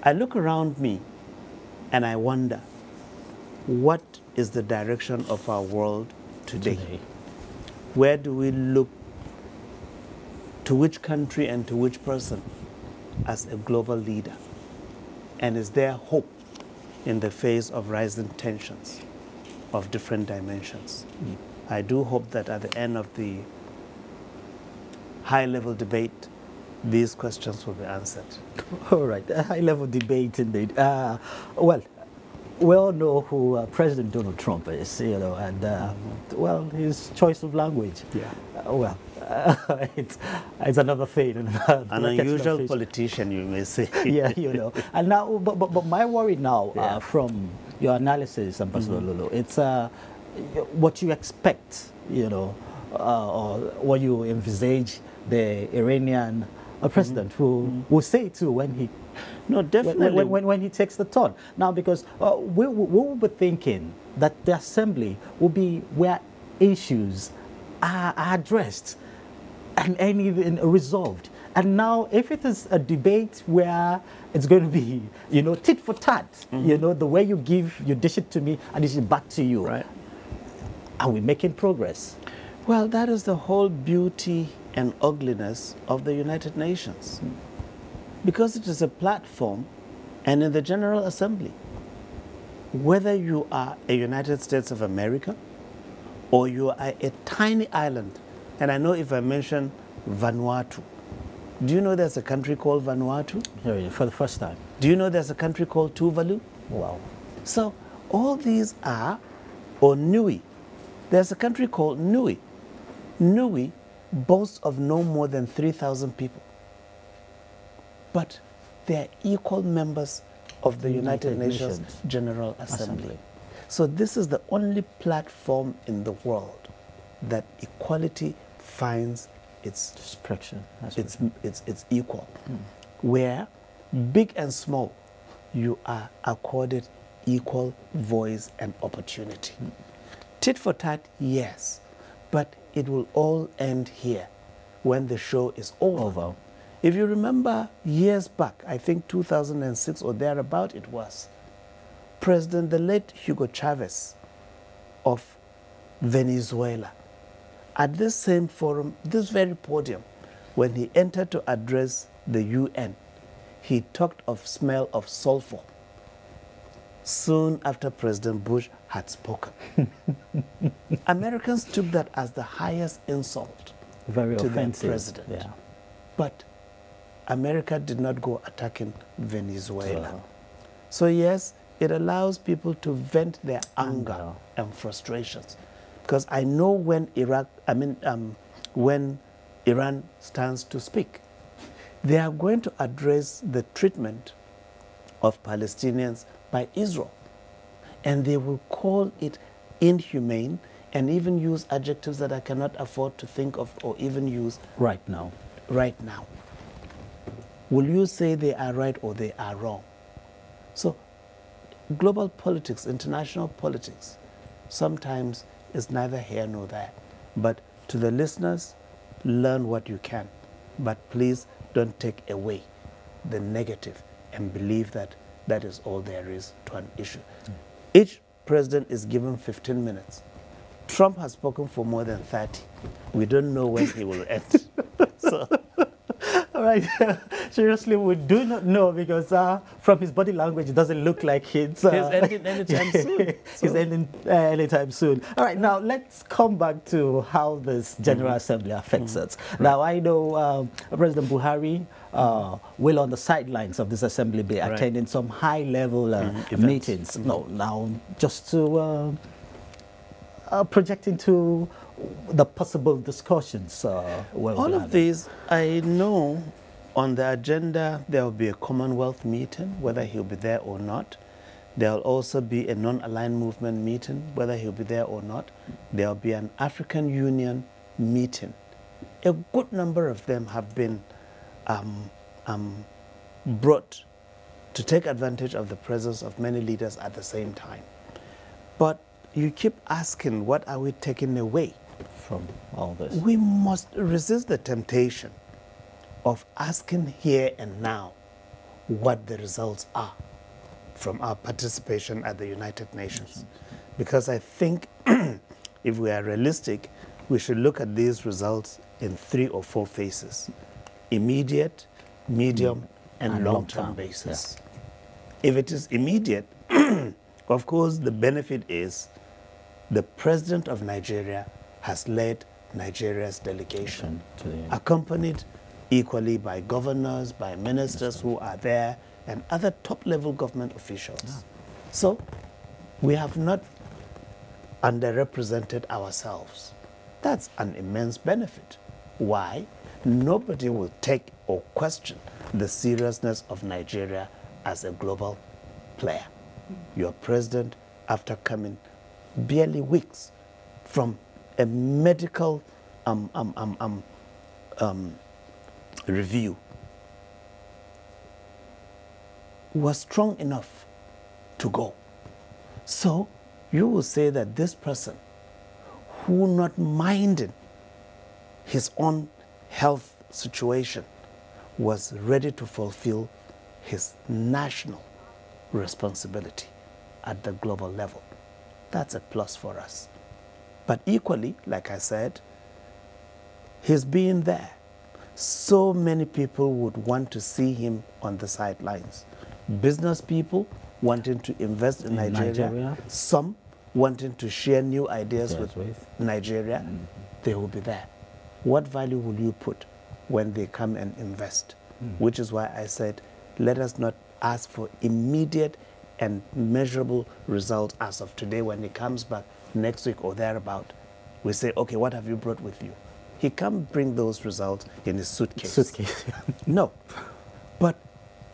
I look around me and I wonder, what is the direction of our world today? Where do we look? To which country and to which person as a global leader? And is there hope in the face of rising tensions of different dimensions? I do hope that at the end of the high-level debate, these questions will be answered. All right, a high-level debate indeed. Well, we all know who President Donald Trump is, you know, and well, his choice of language. Yeah. Well, it's another thing. An unusual politician, you may say. Yeah, you know. And now, but my worry now, from your analysis, Ambassador Lulu, it's what you expect, you know, or what you envisage the Iranian president will say to when he. No, definitely. When he takes the turn. Now, because we will be thinking that the assembly will be where issues are addressed and anything resolved. And now, if it is a debate where it's going to be, you know, tit for tat, you know, the way you give, you dish it to me, I dish it back to you. Right. Are we making progress? Well, that is the whole beauty and ugliness of the United Nations. Because it is a platform, and in the General Assembly, whether you are a United States of America or you are a tiny island, and I know if I mention Vanuatu, do you know there's a country called Vanuatu? For the first time. Do you know there's a country called Tuvalu? Wow. So all these are, or Nui. There's a country called Nui. Nui boasts of no more than 3,000 people. But they are equal members of the United Nations General Assembly. So this is the only platform in the world that equality finds its expression. It's equal. Where big and small, you are accorded equal voice and opportunity. Tit for tat, yes, but it will all end here when the show is over. If you remember years back, I think 2006 or thereabout it was, the late Hugo Chavez of Venezuela, at this same forum, this very podium, when he entered to address the UN, he talked of smell of sulfur soon after President Bush had spoken. Americans took that as the highest insult Very to offensive. their president. Yeah. But America did not go attacking Venezuela. So yes, it allows people to vent their anger and frustrations. Because I know when when Iran stands to speak, they are going to address the treatment of Palestinians by Israel. And they will call it inhumane and even use adjectives that I cannot afford to think of or even use right now. Right now. Will you say they are right or they are wrong? So global politics, international politics, sometimes is neither here nor there. But to the listeners, learn what you can. But please don't take away the negative and believe that that is all there is to an issue. Each president is given 15 minutes. Trump has spoken for more than 30. We don't know when he will end. So. All right. Seriously, we do not know because from his body language, it doesn't look like he's ending anytime soon. He's ending anytime soon. All right. Now, let's come back to how this General Assembly affects us. Now, I know President Buhari will, on the sidelines of this assembly, be attending some high-level meetings. No, now, just to project into the possible discussions. All of these, I know on the agenda there will be a Commonwealth meeting, whether he'll be there or not. There will also be a non-aligned movement meeting, whether he'll be there or not. There will be an African Union meeting. A good number of them have been brought to take advantage of the presence of many leaders at the same time. But you keep asking, what are we taking away from all this? We must resist the temptation of asking here and now what the results are from our participation at the United Nations. Because I think if we are realistic, we should look at these results in 3 or 4 phases: immediate, medium, and long-term basis. Yeah. If it is immediate, of course, the benefit is the President of Nigeria has led Nigeria's delegation, accompanied equally by governors, by ministers who are there, and other top-level government officials. Yeah. So We have not underrepresented ourselves. That's an immense benefit. Why? Nobody will take or question the seriousness of Nigeria as a global player. Your president, after coming barely weeks from a medical review, was strong enough to go. So you will say that this person, who not minding his own health situation, was ready to fulfill his national responsibility at the global level. That's a plus for us. But equally, like I said, his being there, so many people would want to see him on the sidelines. Business people wanting to invest in Nigeria, some wanting to share new ideas with Nigeria, they will be there. What value will you put when they come and invest? Which is why I said, let us not ask for immediate and measurable results as of today. When he comes back next week or thereabout, we say, okay, what have you brought with you? He can't bring those results in his suitcase. No. But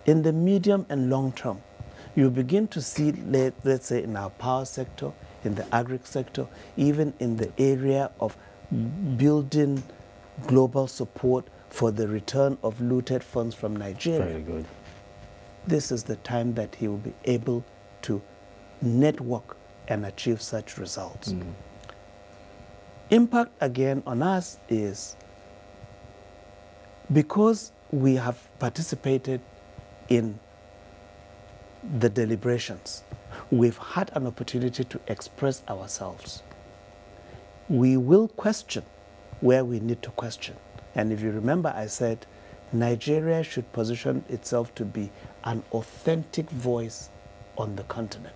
in the medium and long term, you begin to see, let's say, in our power sector, in the agri sector, even in the area of building global support for the return of looted funds from Nigeria. Very good. This is the time that he will be able to network and achieve such results. Impact again on us is because we have participated in the deliberations, we've had an opportunity to express ourselves. We will question where we need to question. And if you remember, I said Nigeria should position itself to be an authentic voice on the continent.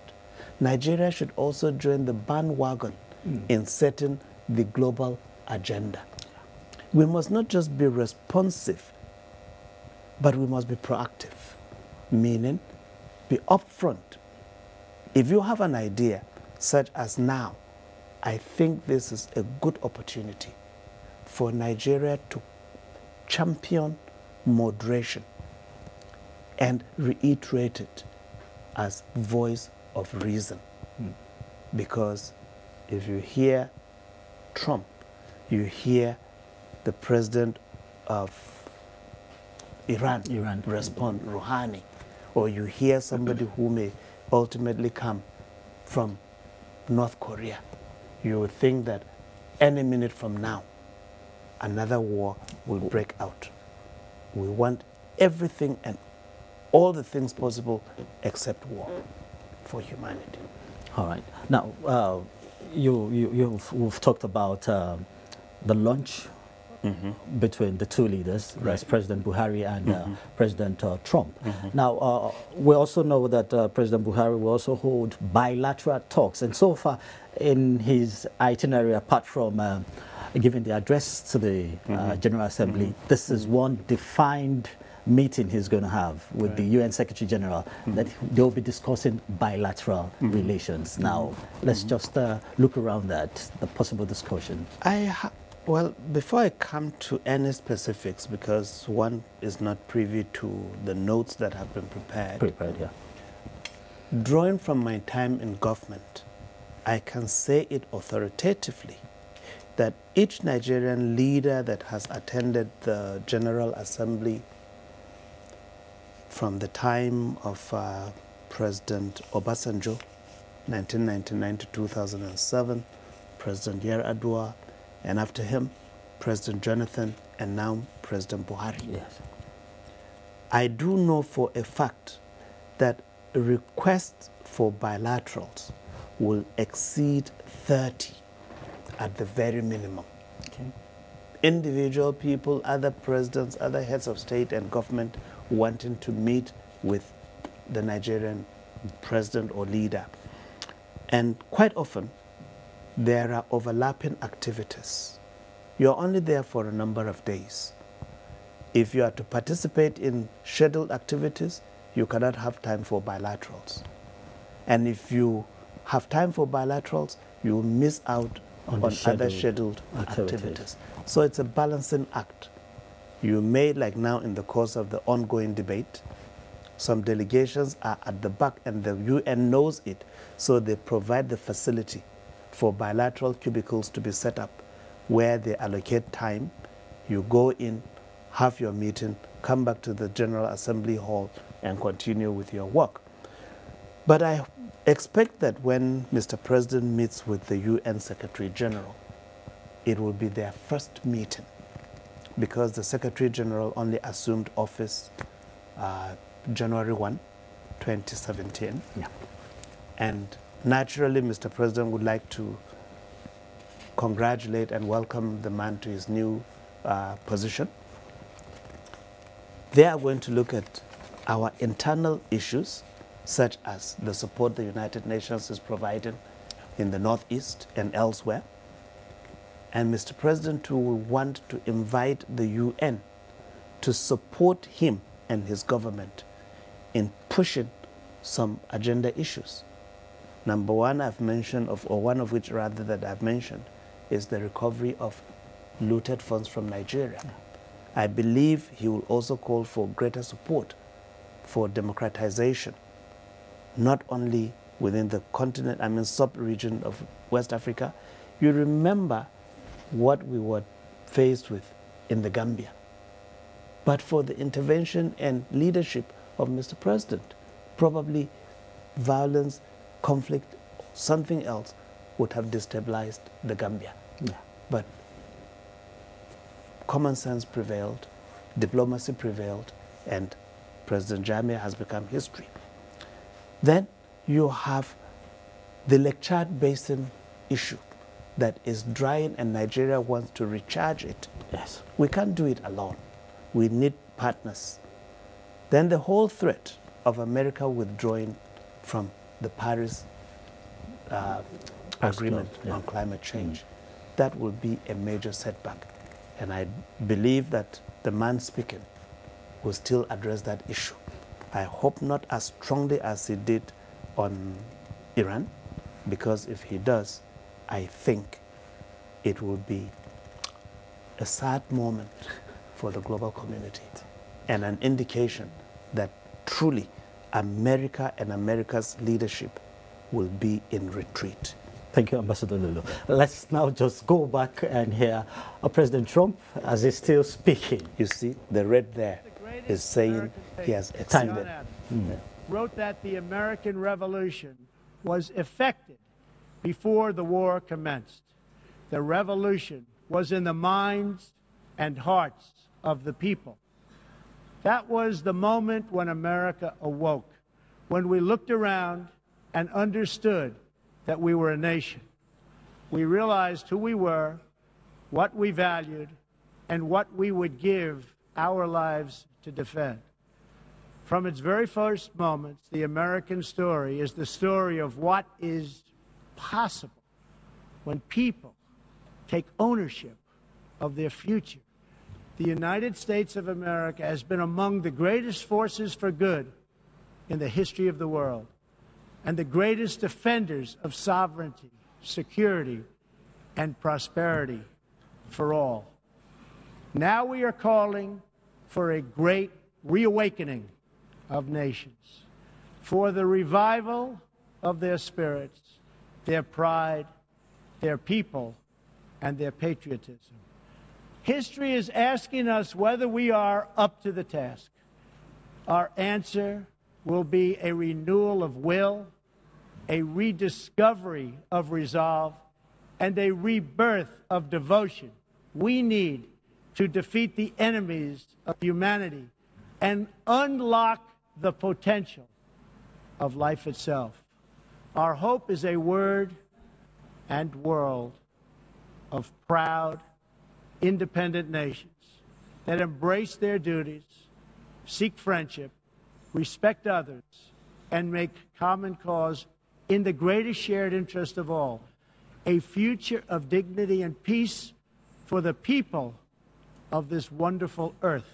Nigeria should also join the bandwagon in setting the global agenda. We must not just be responsive, but we must be proactive, meaning be upfront. If you have an idea, such as now, I think this is a good opportunity for Nigeria to champion moderation and reiterate it as voice of reason. Because if you hear Trump, you hear the president of Iran respond, Rouhani, or you hear somebody who may ultimately come from North Korea, you would think that any minute from now, another war will break out. We want everything and all the things possible except war for humanity. All right. Now, you've talked about the lunch between the two leaders, right. President Buhari and President Trump. Now, we also know that President Buhari will also hold bilateral talks, and so far in his itinerary, apart from giving the address to the General Assembly, this is one defined meeting he's going to have with the UN Secretary General, that they'll be discussing bilateral relations. Now, let's just look around that, the possible discussion. Well, before I come to any specifics, because one is not privy to the notes that have been prepared. Drawing from my time in government, I can say it authoritatively that each Nigerian leader that has attended the General Assembly from the time of President Obasanjo, 1999 to 2007, President Yar'Adua, and after him, President Jonathan, and now President Buhari. Yes. I do know for a fact that requests for bilaterals will exceed 30 at the very minimum. Okay. Individual people, other presidents, other heads of state and government wanting to meet with the Nigerian president or leader. And quite often, there are overlapping activities. You're only there for a number of days. If you are to participate in scheduled activities, you cannot have time for bilaterals. And if you have time for bilaterals, you will miss out on other scheduled activities. So it's a balancing act. You may, like now in the course of the ongoing debate, some delegations are at the back and the UN knows it, so they provide the facility for bilateral cubicles to be set up where they allocate time. You go in, have your meeting, come back to the General Assembly Hall and continue with your work. But I expect that when Mr. President meets with the UN Secretary General, it will be their first meeting, because the Secretary General only assumed office January 1, 2017. Yeah. And naturally, Mr. President would like to congratulate and welcome the man to his new position. They are going to look at our internal issues, such as the support the United Nations is providing in the Northeast and elsewhere. And Mr. President too will want to invite the UN to support him and his government in pushing some agenda issues. Number one I've mentioned, or one of which rather that I've mentioned, is the recovery of looted funds from Nigeria. Yeah. I believe he will also call for greater support for democratization, not only within the continent, I mean sub-region of West Africa. You remember what we were faced with in the Gambia. But for the intervention and leadership of Mr. President, probably violence, conflict, something else would have destabilized the Gambia. Yeah. But common sense prevailed, diplomacy prevailed, and President Jammeh has become history. Then you have the Lake Chad Basin issue that is drying and Nigeria wants to recharge it. Yes. We can't do it alone. We need partners. Then the whole threat of America withdrawing from the Paris agreement on climate change, that will be a major setback. And I believe that the man speaking will still address that issue. I hope not as strongly as he did on Iran, because if he does, I think it will be a sad moment for the global community and an indication that truly America and America's leadership will be in retreat. Thank you, Ambassador Lulu. Let's now just go back and hear President Trump as he's still speaking. You see, the red there is saying he has extended. Wrote that the American Revolution was effected before the war commenced. The revolution was in the minds and hearts of the people. That was the moment when America awoke, when we looked around and understood that we were a nation. We realized who we were, what we valued, and what we would give our lives to defend. From its very first moments, the American story is the story of what is possible when people take ownership of their future. The United States of America has been among the greatest forces for good in the history of the world, and the greatest defenders of sovereignty, security, and prosperity for all. Now we are calling for a great reawakening of nations, for the revival of their spirits, their pride, their people, and their patriotism. History is asking us whether we are up to the task. Our answer will be a renewal of will, a rediscovery of resolve, and a rebirth of devotion we need to defeat the enemies of humanity and unlock the potential of life itself. Our hope is a word and world of proud, independent nations that embrace their duties, seek friendship, respect others, and make common cause in the greatest shared interest of all, a future of dignity and peace for the people of this wonderful earth.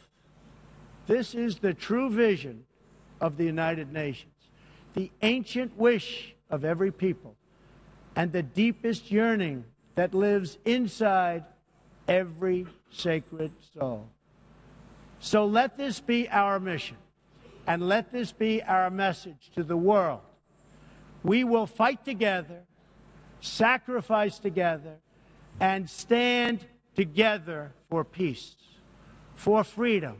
This is the true vision of the United Nations, the ancient wish of every people and the deepest yearning that lives inside every sacred soul. So let this be our mission, and let this be our message to the world. We will fight together, sacrifice together, and stand together for peace, for freedom,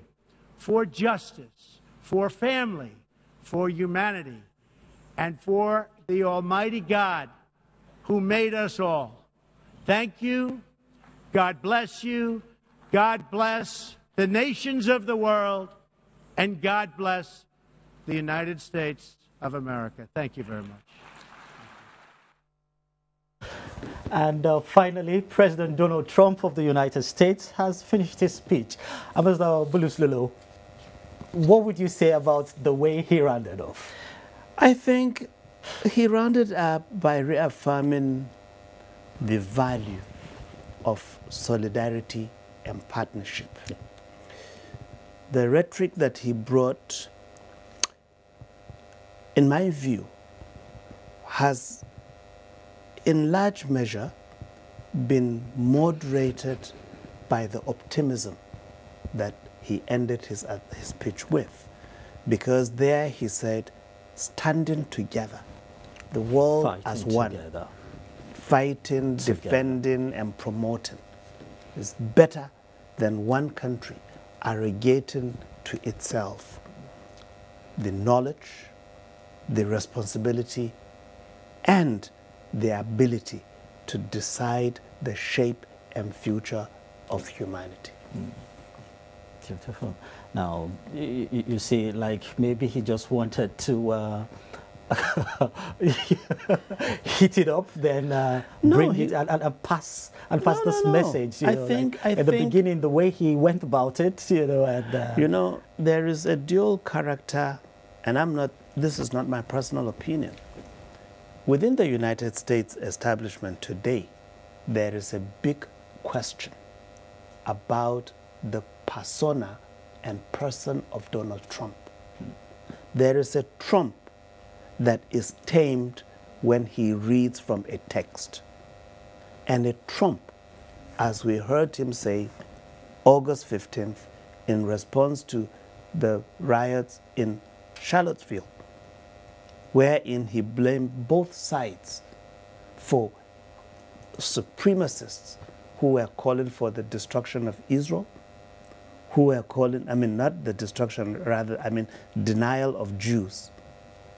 for justice, for family, for humanity, and for the Almighty God who made us all. Thank you. God bless you. God bless the nations of the world, and God bless the United States of America. Thank you very much. And finally, President Donald Trump of the United States has finished his speech. Ambassador Bulus Lolo, what would you say about the way he rounded off? I think he rounded up by reaffirming the value of solidarity and partnership. Yeah. The rhetoric that he brought, in my view, has in large measure been moderated by the optimism that he ended his speech with. Because there he said, standing together, the world Fighting as one, together. fighting, Together. defending, and promoting is better than one country arrogating to itself the knowledge, the responsibility, and the ability to decide the shape and future of humanity. Beautiful. Now, you see, like maybe he just wanted to hit it up, then bring it and pass this message. You know, at the beginning, the way he went about it, you know, and you know, there is a dual character, and this is not my personal opinion. Within the United States establishment today, there is a big question about the persona and person of Donald Trump. There is a Trump that is tamed when he reads from a text, and a Trump, as we heard him say August 15th in response to the riots in Charlottesville, wherein he blamed both sides for supremacists who were calling for the destruction of Israel, who were calling, not the destruction, rather, denial of Jews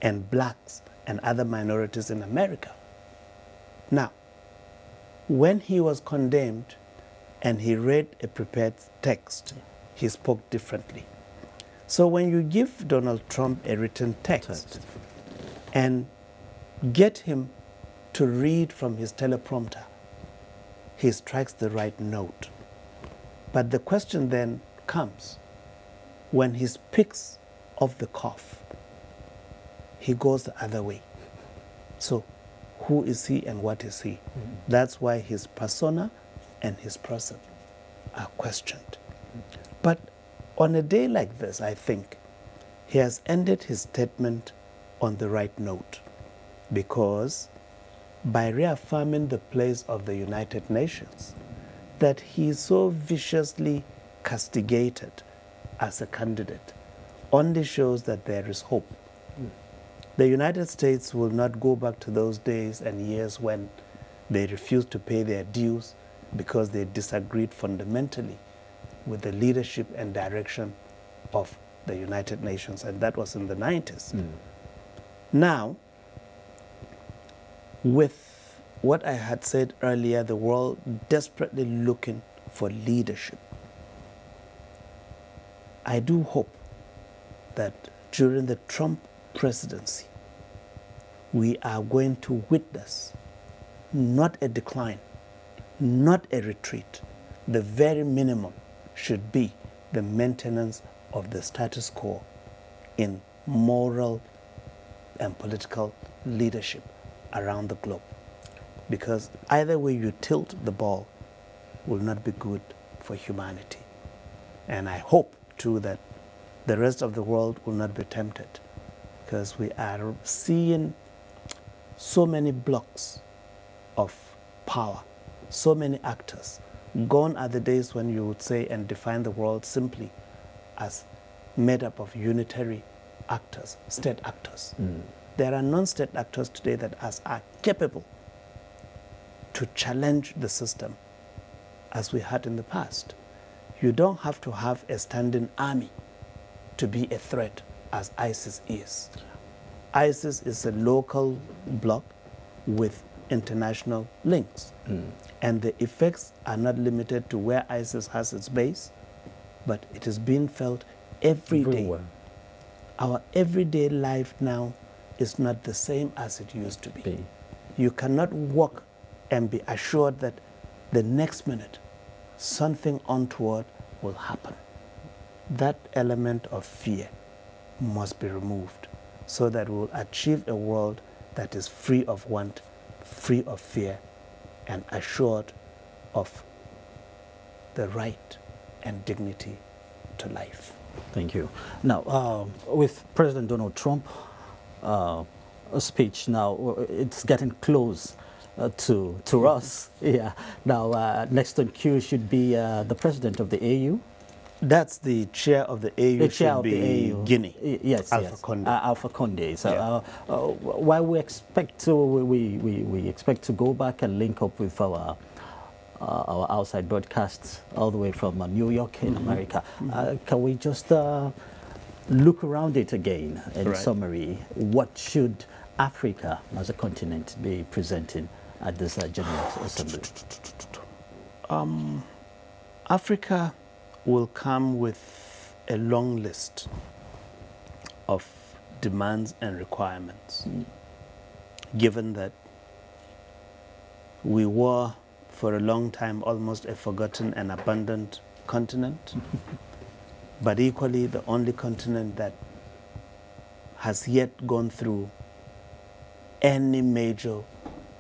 and blacks and other minorities in America. Now, when he was condemned and he read a prepared text, he spoke differently. So when you give Donald Trump a written text and get him to read from his teleprompter, he strikes the right note. But the question then comes, when he speaks off the cuff, he goes the other way. So who is he and what is he? That's why his persona and his person are questioned. But on a day like this, I think he has ended his statement on the right note, because by reaffirming the place of the United Nations, that he is so viciously castigated as a candidate, only shows that there is hope. The United States will not go back to those days and years when they refused to pay their dues because they disagreed fundamentally with the leadership and direction of the United Nations, and that was in the 90s. Now, with what I had said earlier, the world desperately looking for leadership, I do hope that during the Trump presidency, we are going to witness not a decline, not a retreat. The very minimum should be the maintenance of the status quo in moral and political leadership around the globe. Because either way you tilt the ball will not be good for humanity. And I hope, too, that the rest of the world will not be tempted, because we are seeing so many blocks of power, so many actors. Gone are the days when you would say and define the world simply as made up of unitary actors, state actors. There are non-state actors today that are capable to challenge the system as we had in the past. You don't have to have a standing army to be a threat as ISIS is. ISIS is a local bloc with international links. And the effects are not limited to where ISIS has its base, but it is being felt every day. Our everyday life now is not the same as it used to be. You cannot walk and be assured that the next minute something untoward will happen. That element of fear must be removed so that we'll achieve a world that is free of want, free of fear, and assured of the right and dignity to life. Thank you. Now, with President Donald Trump, a speech now, it's getting close to us. Yeah. Now, next on cue should be the president of the AU. That's the chair of the AU. The chair of the AU. Guinea. Yes, Alpha Condé. Alpha Condé. So, yeah. while we expect to, we expect to go back and link up with our outside broadcasts all the way from New York in America, can we just look around it again in summary? What should Africa as a continent be presenting at this General Assembly? Africa will come with a long list of demands and requirements, given that we were for a long time almost a forgotten and abandoned continent, but equally the only continent that has yet gone through any major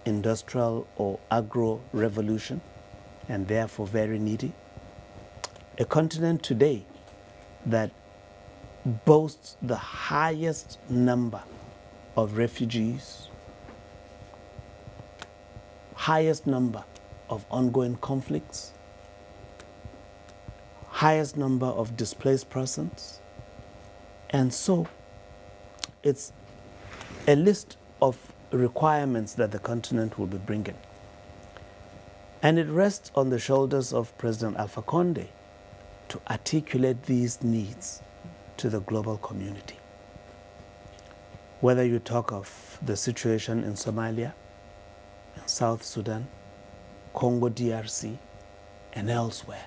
industrial or agro revolution, and therefore very needy. A continent today that boasts the highest number of refugees, highest number of ongoing conflicts, highest number of displaced persons. And so it's a list of requirements that the continent will be bringing. And it rests on the shoulders of President Alpha Condé to articulate these needs to the global community. Whether you talk of the situation in Somalia, in South Sudan, Congo DRC, and elsewhere,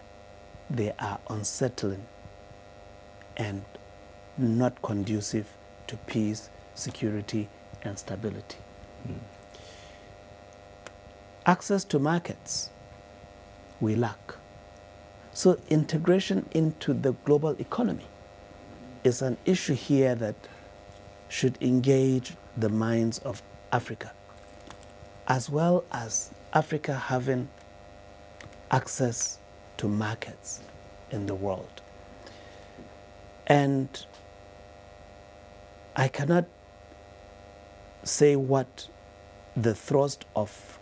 they are unsettling and not conducive to peace, security, and stability. Access to markets, we lack. So integration into the global economy is an issue here that should engage the minds of Africa, as well as Africa having access to markets in the world. And I cannot say what the thrust of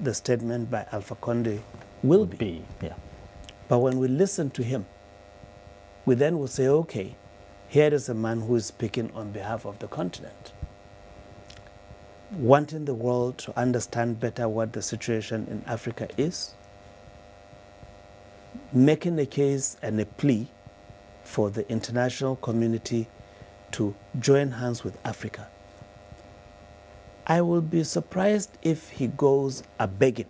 the statement by Alpha Condé will be. Yeah. But when we listen to him, we then will say, okay, here is a man who is speaking on behalf of the continent, wanting the world to understand better what the situation in Africa is, making a case and a plea for the international community to join hands with Africa. I will be surprised if he goes a-begging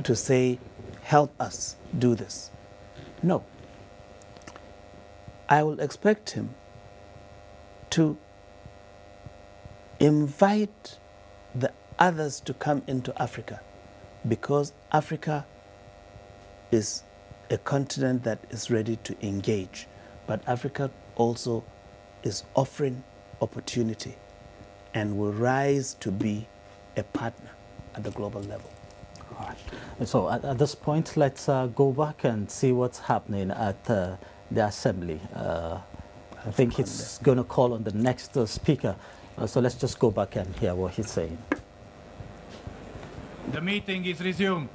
to say, help us do this. No. I will expect him to invite the others to come into Africa, because Africa is a continent that is ready to engage, but Africa also is offering opportunity and will rise to be a partner at the global level. All right. So at this point, let's go back and see what's happening at the Assembly. I think it's going to call on the next speaker. So let's just go back and hear what he's saying. The meeting is resumed.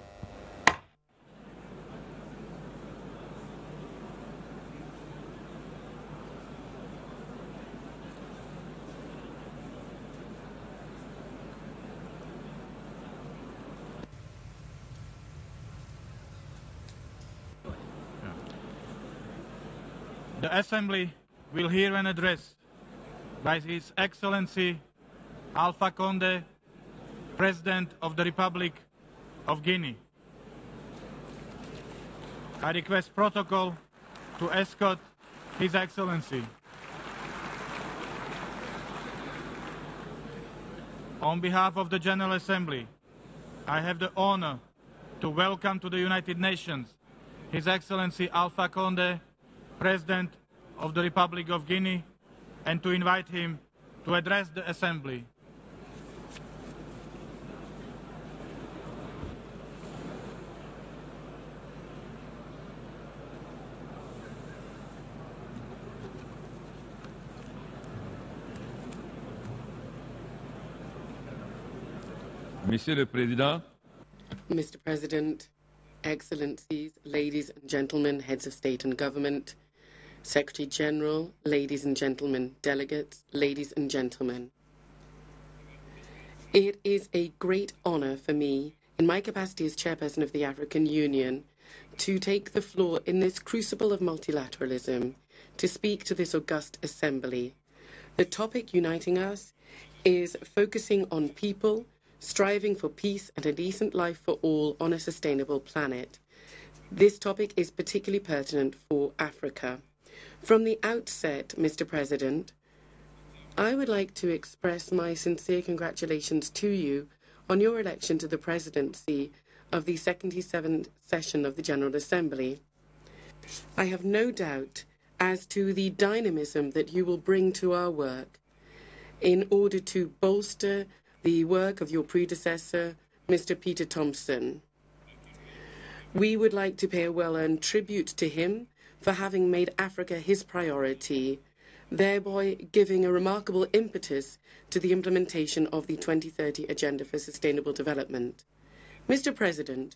The Assembly will hear an address by His Excellency Alpha Conde, President of the Republic of Guinea. I request protocol to escort His Excellency. On behalf of the General Assembly, I have the honor to welcome to the United Nations His Excellency Alpha Conde, President of the Republic of Guinea, and to invite him to address the Assembly. Monsieur le Président, Mr. President, Excellencies, ladies and gentlemen, heads of state and government, Secretary General, ladies and gentlemen, delegates, ladies and gentlemen. It is a great honor for me, in my capacity as Chairperson of the African Union, to take the floor in this crucible of multilateralism to speak to this august assembly. The topic uniting us is focusing on people, striving for peace and a decent life for all on a sustainable planet. This topic is particularly pertinent for Africa. From the outset, Mr. President, I would like to express my sincere congratulations to you on your election to the presidency of the 77th session of the General Assembly. I have no doubt as to the dynamism that you will bring to our work in order to bolster the work of your predecessor, Mr. Peter Thompson. We would like to pay a well-earned tribute to him for having made Africa his priority, thereby giving a remarkable impetus to the implementation of the 2030 Agenda for Sustainable Development. Mr. President,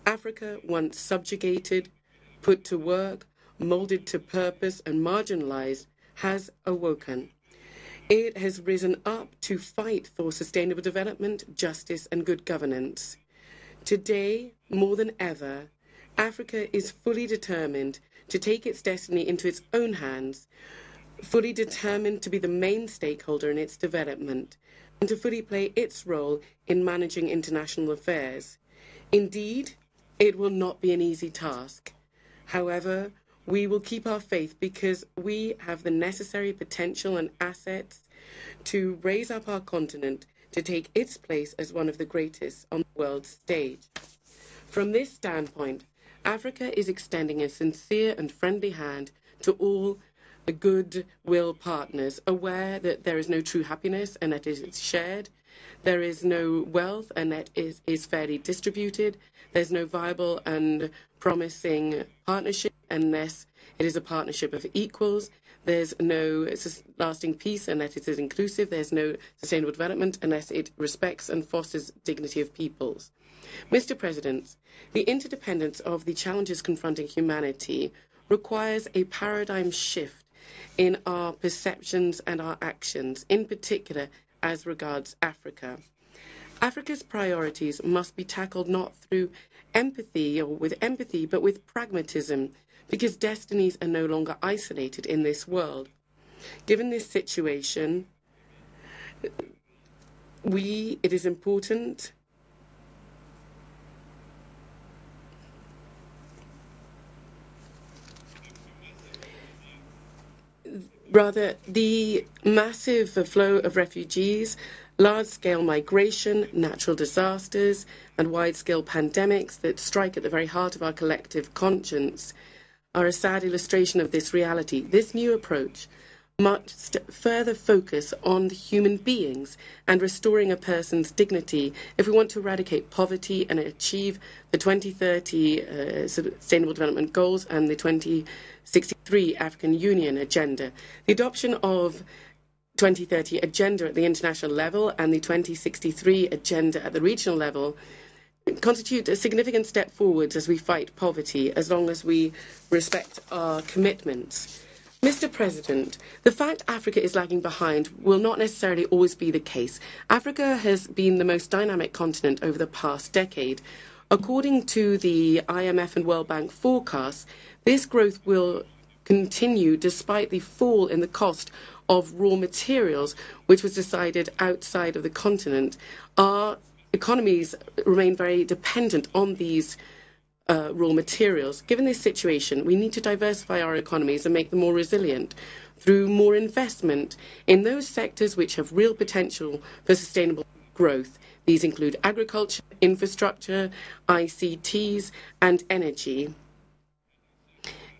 Africa, once subjugated, put to work, molded to purpose, and marginalized, has awoken. It has risen up to fight for sustainable development, justice, and good governance. Today, more than ever, Africa is fully determined to take its destiny into its own hands, fully determined to be the main stakeholder in its development, and to fully play its role in managing international affairs. Indeed, it will not be an easy task. However, we will keep our faith because we have the necessary potential and assets to raise up our continent to take its place as one of the greatest on the world stage. From this standpoint, Africa is extending a sincere and friendly hand to all the goodwill partners, aware that there is no true happiness and that it is shared. There is no wealth and that is fairly distributed. There's no viable and promising partnership unless it is a partnership of equals. There's no lasting peace unless it is inclusive. There's no sustainable development unless it respects and fosters dignity of peoples. Mr. President, the interdependence of the challenges confronting humanity requires a paradigm shift in our perceptions and our actions, in particular as regards Africa. Africa's priorities must be tackled not through empathy or with empathy, but with pragmatism, because destinies are no longer isolated in this world. Given this situation, it is important the massive flow of refugees, large-scale migration, natural disasters, and wide-scale pandemics that strike at the very heart of our collective conscience are a sad illustration of this reality. This new approach must further focus on the human beings and restoring a person's dignity if we want to eradicate poverty and achieve the 2030 Sustainable Development Goals and the 2063 African Union Agenda. The adoption of 2030 Agenda at the international level and the 2063 Agenda at the regional level constitute a significant step forwards as we fight poverty, as long as we respect our commitments. Mr. President, the fact Africa is lagging behind will not necessarily always be the case. Africa has been the most dynamic continent over the past decade. According to the IMF and World Bank forecasts, this growth will continue despite the fall in the cost of raw materials, which was decided outside of the continent. Our economies remain very dependent on these raw materials. Given this situation, we need to diversify our economies and make them more resilient through more investment in those sectors which have real potential for sustainable growth. These include agriculture, infrastructure, ICTs, and energy.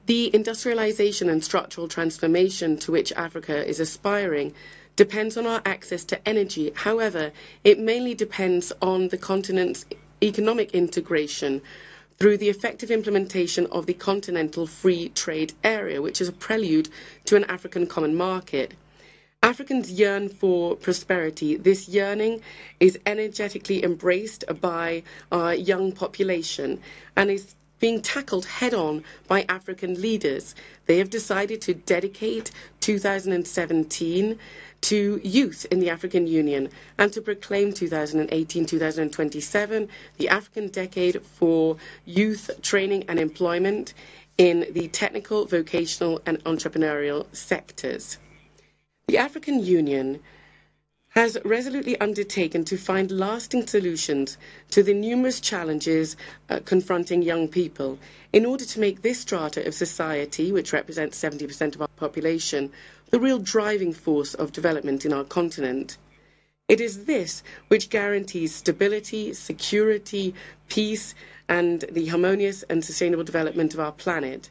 The industrialization and structural transformation to which Africa is aspiring depends on our access to energy. However, it mainly depends on the continent's economic integration through the effective implementation of the Continental Free Trade Area, which is a prelude to an African common market. Africans yearn for prosperity. This yearning is energetically embraced by our young population and is being tackled head-on by African leaders. They have decided to dedicate 2017 to youth in the African Union and to proclaim 2018-2027 the African Decade for Youth Training and Employment in the technical, vocational, and entrepreneurial sectors. The African Union has resolutely undertaken to find lasting solutions to the numerous challenges confronting young people in order to make this strata of society, which represents 70% of our population, the real driving force of development in our continent. It is this which guarantees stability, security, peace, and the harmonious and sustainable development of our planet.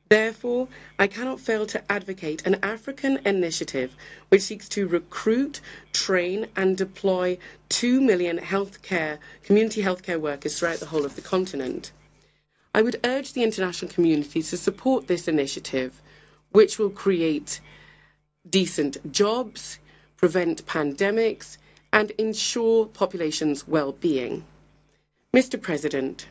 Therefore, I cannot fail to advocate an African initiative which seeks to recruit, train, and deploy 2 million community healthcare workers throughout the whole of the continent. I would urge the international community to support this initiative, which will create decent jobs, prevent pandemics, and ensure populations' well-being. Mr. President,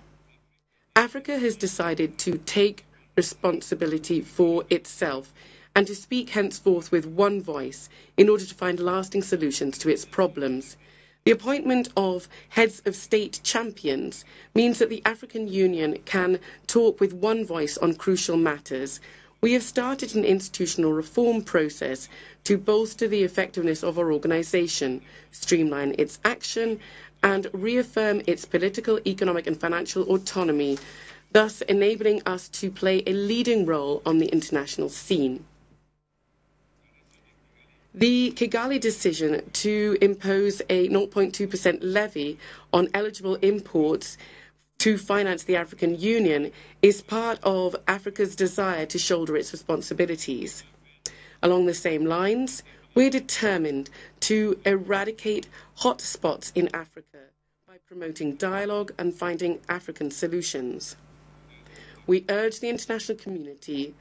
Africa has decided to take responsibility for itself and to speak henceforth with one voice in order to find lasting solutions to its problems. The appointment of heads of state champions means that the African Union can talk with one voice on crucial matters. We have started an institutional reform process to bolster the effectiveness of our organization, streamline its action, and reaffirm its political, economic, and financial autonomy, thus enabling us to play a leading role on the international scene. The Kigali decision to impose a 0.2% levy on eligible imports to finance the African Union is part of Africa's desire to shoulder its responsibilities. Along the same lines, we're determined to eradicate hotspots in Africa by promoting dialogue and finding African solutions. We urge the international community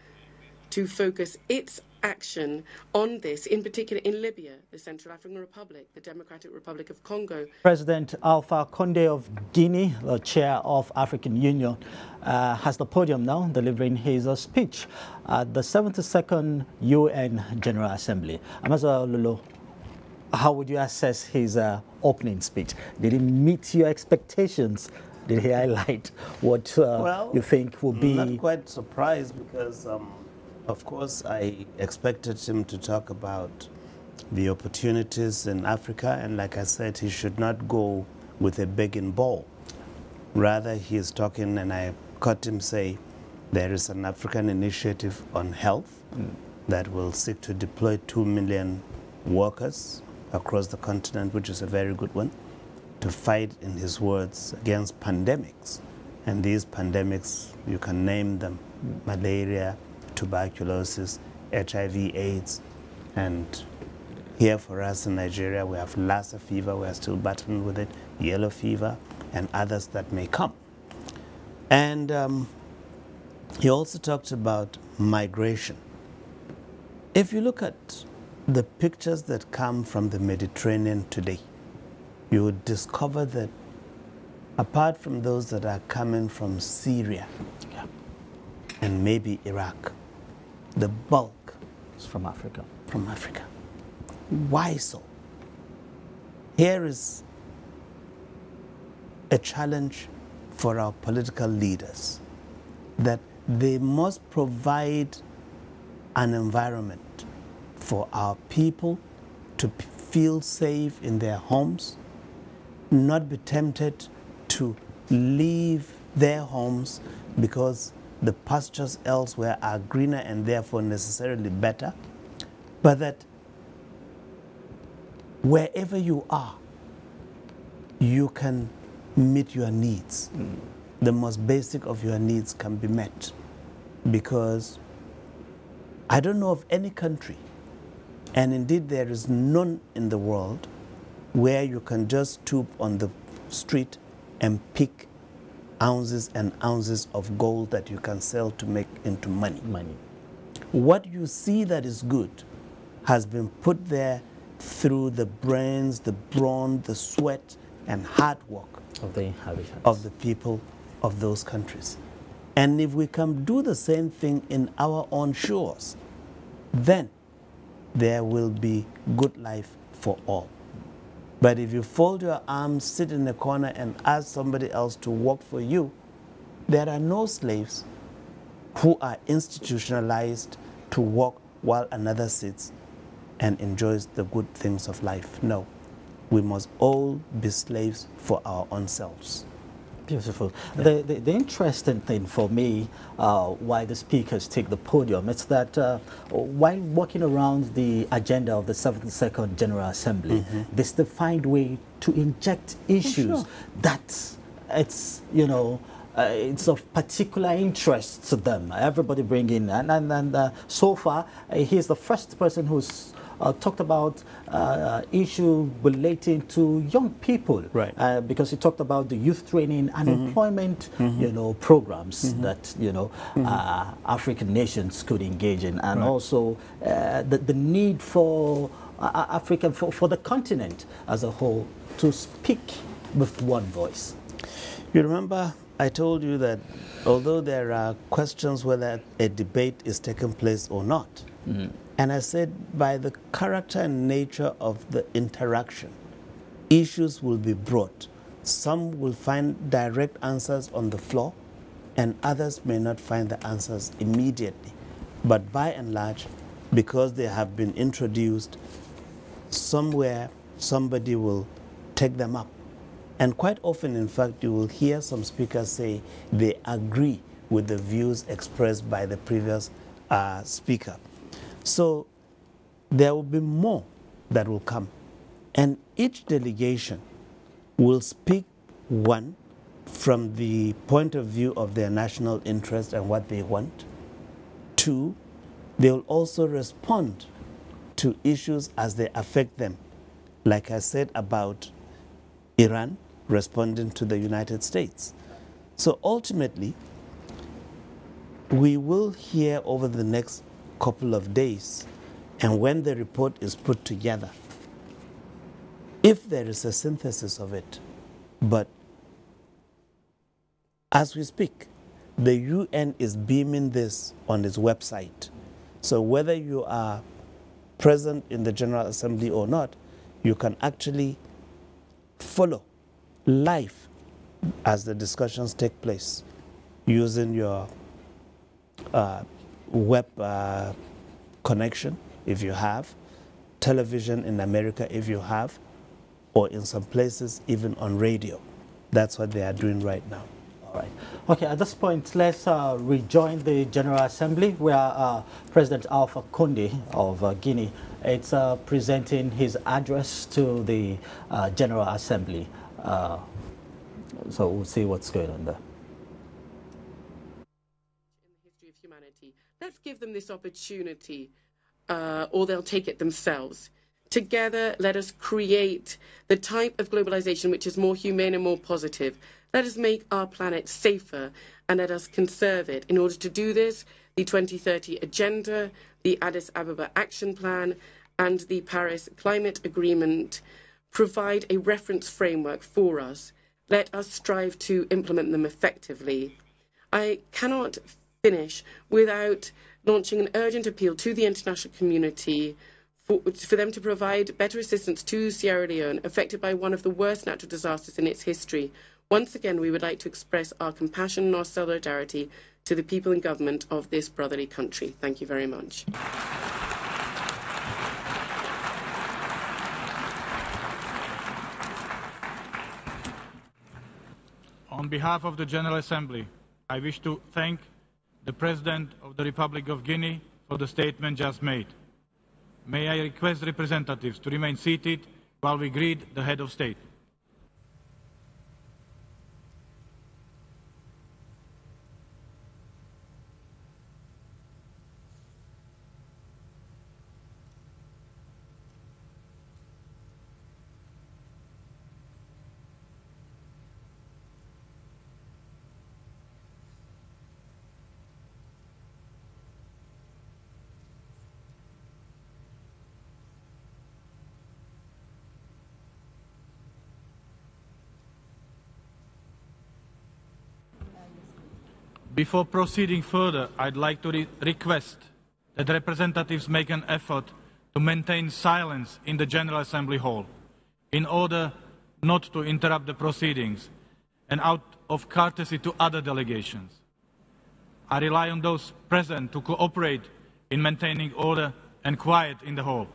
to focus its action on this, in particular in Libya, the Central African Republic, the Democratic Republic of Congo. President Alpha Condé of Guinea, the chair of African Union, has the podium now, delivering his speech at the 72nd UN General Assembly. Ambassador Lulu, how would you assess his opening speech? Did it meet your expectations? Did he highlight what you think will be? I'm not quite surprised because, of course, I expected him to talk about the opportunities in Africa, and like I said, he should not go with a begging bowl. Rather, he is talking, and I caught him say, there is an African initiative on health that will seek to deploy 2 million workers across the continent, which is a very good one, to fight, in his words, against pandemics. And these pandemics, you can name them: malaria, tuberculosis, HIV, AIDS, and here for us in Nigeria, we have Lassa fever, we are still battling with it, yellow fever, and others that may come. And he also talked about migration. If you look at the pictures that come from the Mediterranean today, you would discover that apart from those that are coming from Syria and maybe Iraq, the bulk It's from Africa. from Africa. Why so? Here is a challenge for our political leaders that they must provide an environment for our people to feel safe in their homes, not be tempted to leave their homes because the pastures elsewhere are greener and therefore necessarily better, but that wherever you are, you can meet your needs. The most basic of your needs can be met, because I don't know of any country, and indeed there is none in the world, where you can just stoop on the street and pick ounces and ounces of gold that you can sell to make into money. What you see that is good has been put there through the brains, the brawn, the sweat, and hard work Of the inhabitants. of the people of those countries. And if we can do the same thing in our own shores, then there will be good life for all. But if you fold your arms, sit in a corner, and ask somebody else to work for you, there are no slaves who are institutionalized to work while another sits and enjoys the good things of life. No, we must all be slaves for our own selves. Beautiful. Yeah. The interesting thing for me, why the speakers take the podium, it's that while walking around the agenda of the 72nd General Assembly, they still find way to inject issues that it's, you know, it's of particular interest to them. Everybody bring in, and so far, he's the first person who's talked about issue relating to young people, right? Because he talked about the youth training and employment, you know, programs that African nations could engage in, and also the need for African for the continent as a whole to speak with one voice. You remember I told you that although there are questions whether a debate is taking place or not. And I said, by the character and nature of the interaction, issues will be brought. Some will find direct answers on the floor, and others may not find the answers immediately. But by and large, because they have been introduced, somewhere somebody will take them up. And quite often, in fact, you will hear some speakers say they agree with the views expressed by the previous speaker. So there will be more that will come. And each delegation will speak, one, from the point of view of their national interest and what they want. Two, they will also respond to issues as they affect them. Like I said about Iran responding to the United States. So ultimately, we will hear over the next couple of days, and when the report is put together, if there is a synthesis of it. But as we speak, the UN is beaming this on its website. So whether you are present in the General Assembly or not, you can actually follow live as the discussions take place using your web connection, if you have, television in America, if you have, or in some places, even on radio. That's what they are doing right now. All right. Okay, at this point, let's rejoin the General Assembly, where President Alpha Conde of Guinea is presenting his address to the General Assembly. So we'll see what's going on there. Let's give them this opportunity, or they'll take it themselves. Together, let us create the type of globalization which is more humane and more positive. Let us make our planet safer, and let us conserve it. In order to do this, the 2030 Agenda, the Addis Ababa Action Plan, and the Paris Climate Agreement provide a reference framework for us. Let us strive to implement them effectively. I cannot finish without launching an urgent appeal to the international community for them to provide better assistance to Sierra Leone, affected by one of the worst natural disasters in its history. Once again, we would like to express our compassion and our solidarity to the people and government of this brotherly country. Thank you very much. On behalf of the General Assembly, I wish to thank the President of the Republic of Guinea for the statement just made. May I request representatives to remain seated while we greet the head of state. Before proceeding further, I'd like to request that representatives make an effort to maintain silence in the General Assembly Hall in order not to interrupt the proceedings and out of courtesy to other delegations. I rely on those present to cooperate in maintaining order and quiet in the hall,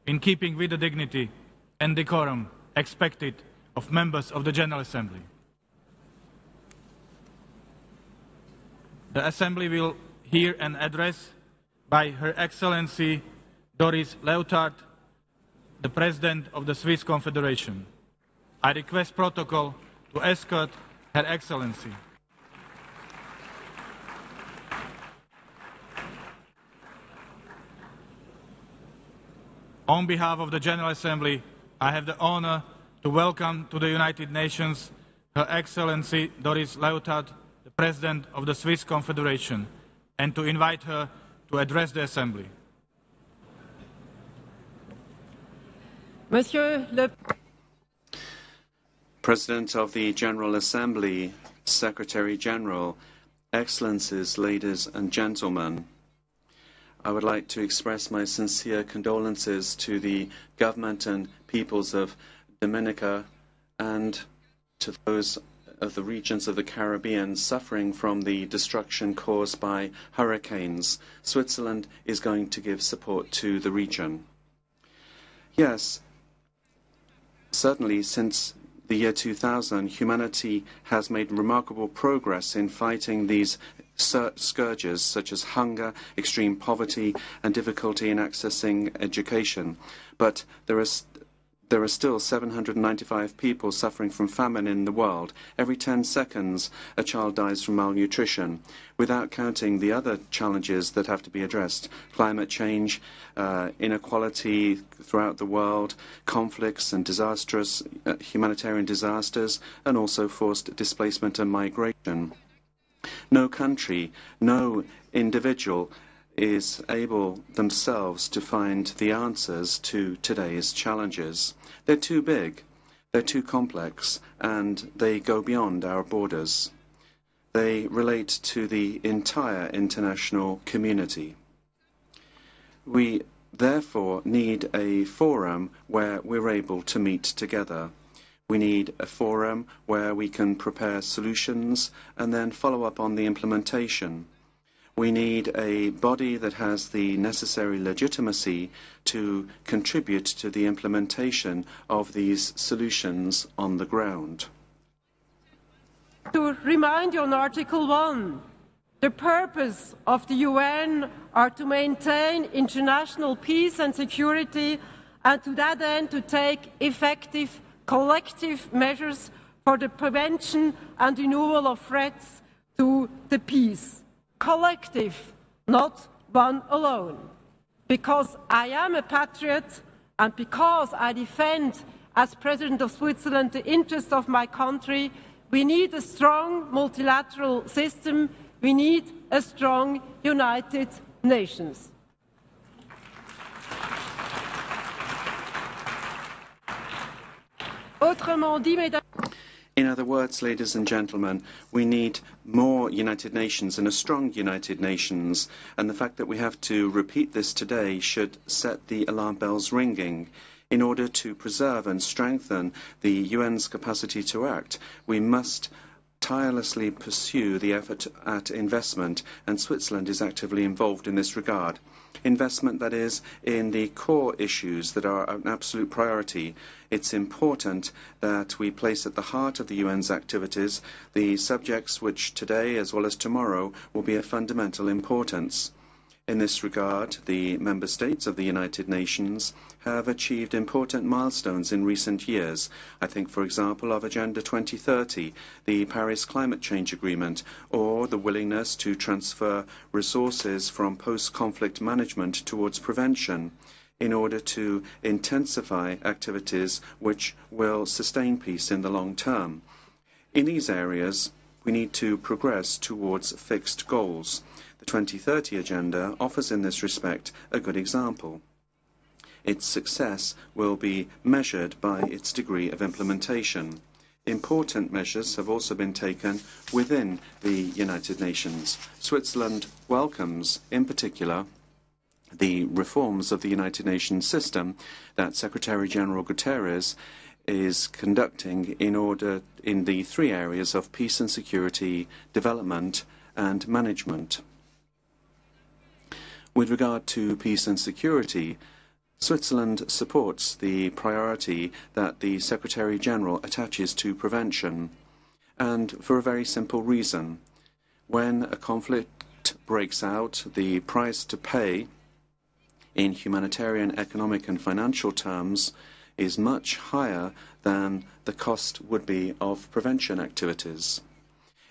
in keeping with the dignity and decorum expected of members of the General Assembly. The Assembly will hear an address by Her Excellency Doris Leuthard, the President of the Swiss Confederation. I request protocol to escort Her Excellency. On behalf of the General Assembly, I have the honor to welcome to the United Nations Her Excellency Doris Leuthard, the President of the Swiss Confederation, and to invite her to address the Assembly. Monsieur le President of the General Assembly, Secretary General, Excellencies, ladies and gentlemen, I would like to express my sincere condolences to the government and peoples of Dominica and to those of the regions of the Caribbean suffering from the destruction caused by hurricanes. Switzerland is going to give support to the region. Yes, certainly since the year 2000, humanity has made remarkable progress in fighting these scourges such as hunger, extreme poverty, and difficulty in accessing education. But there are still 795 people suffering from famine in the world. Every 10 seconds, a child dies from malnutrition, without counting the other challenges that have to be addressed: climate change, inequality throughout the world, conflicts and disastrous humanitarian disasters, and also forced displacement and migration. No country, no individual is able themselves to find the answers to today's challenges. They're too big, they're too complex, and they go beyond our borders. They relate to the entire international community. We therefore need a forum where we're able to meet together. We need a forum where we can prepare solutions and then follow up on the implementation. We need a body that has the necessary legitimacy to contribute to the implementation of these solutions on the ground. To remind you on Article 1, the purpose of the UN are to maintain international peace and security, and to that end to take effective collective measures for the prevention and renewal of threats to the peace. Collective, not one alone. Because I am a patriot and because I defend, as President of Switzerland, the interests of my country, we need a strong multilateral system. We need a strong United Nations. In other words, ladies and gentlemen, we need more United Nations and a strong United Nations, and the fact that we have to repeat this today should set the alarm bells ringing. In order to preserve and strengthen the UN's capacity to act, we must tirelessly pursue the effort at investment, and Switzerland is actively involved in this regard. Investment, that is, in the core issues that are an absolute priority. It's important that we place at the heart of the UN's activities the subjects which today, as well as tomorrow, will be of fundamental importance. In this regard, the member states of the United Nations have achieved important milestones in recent years. I think, for example, of Agenda 2030, the Paris Climate Change Agreement, or the willingness to transfer resources from post-conflict management towards prevention in order to intensify activities which will sustain peace in the long term. In these areas, we need to progress towards fixed goals. The 2030 Agenda offers in this respect a good example. Its success will be measured by its degree of implementation. Important measures have also been taken within the United Nations. Switzerland welcomes, in particular, the reforms of the United Nations system that Secretary-General Guterres is conducting in the three areas of peace and security, development and management. With regard to peace and security, Switzerland supports the priority that the Secretary-General attaches to prevention, and for a very simple reason. When a conflict breaks out, the price to pay in humanitarian, economic and financial terms is much higher than the cost would be of prevention activities.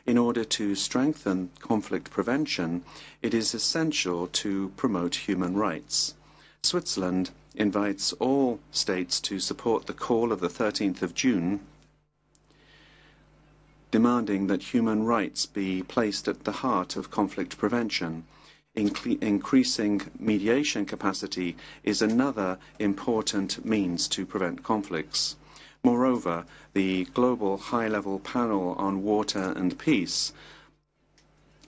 In order to strengthen conflict prevention, it is essential to promote human rights. Switzerland invites all states to support the call of the 13th of June, demanding that human rights be placed at the heart of conflict prevention. Increasing mediation capacity is another important means to prevent conflicts. Moreover, the Global High-Level Panel on Water and Peace,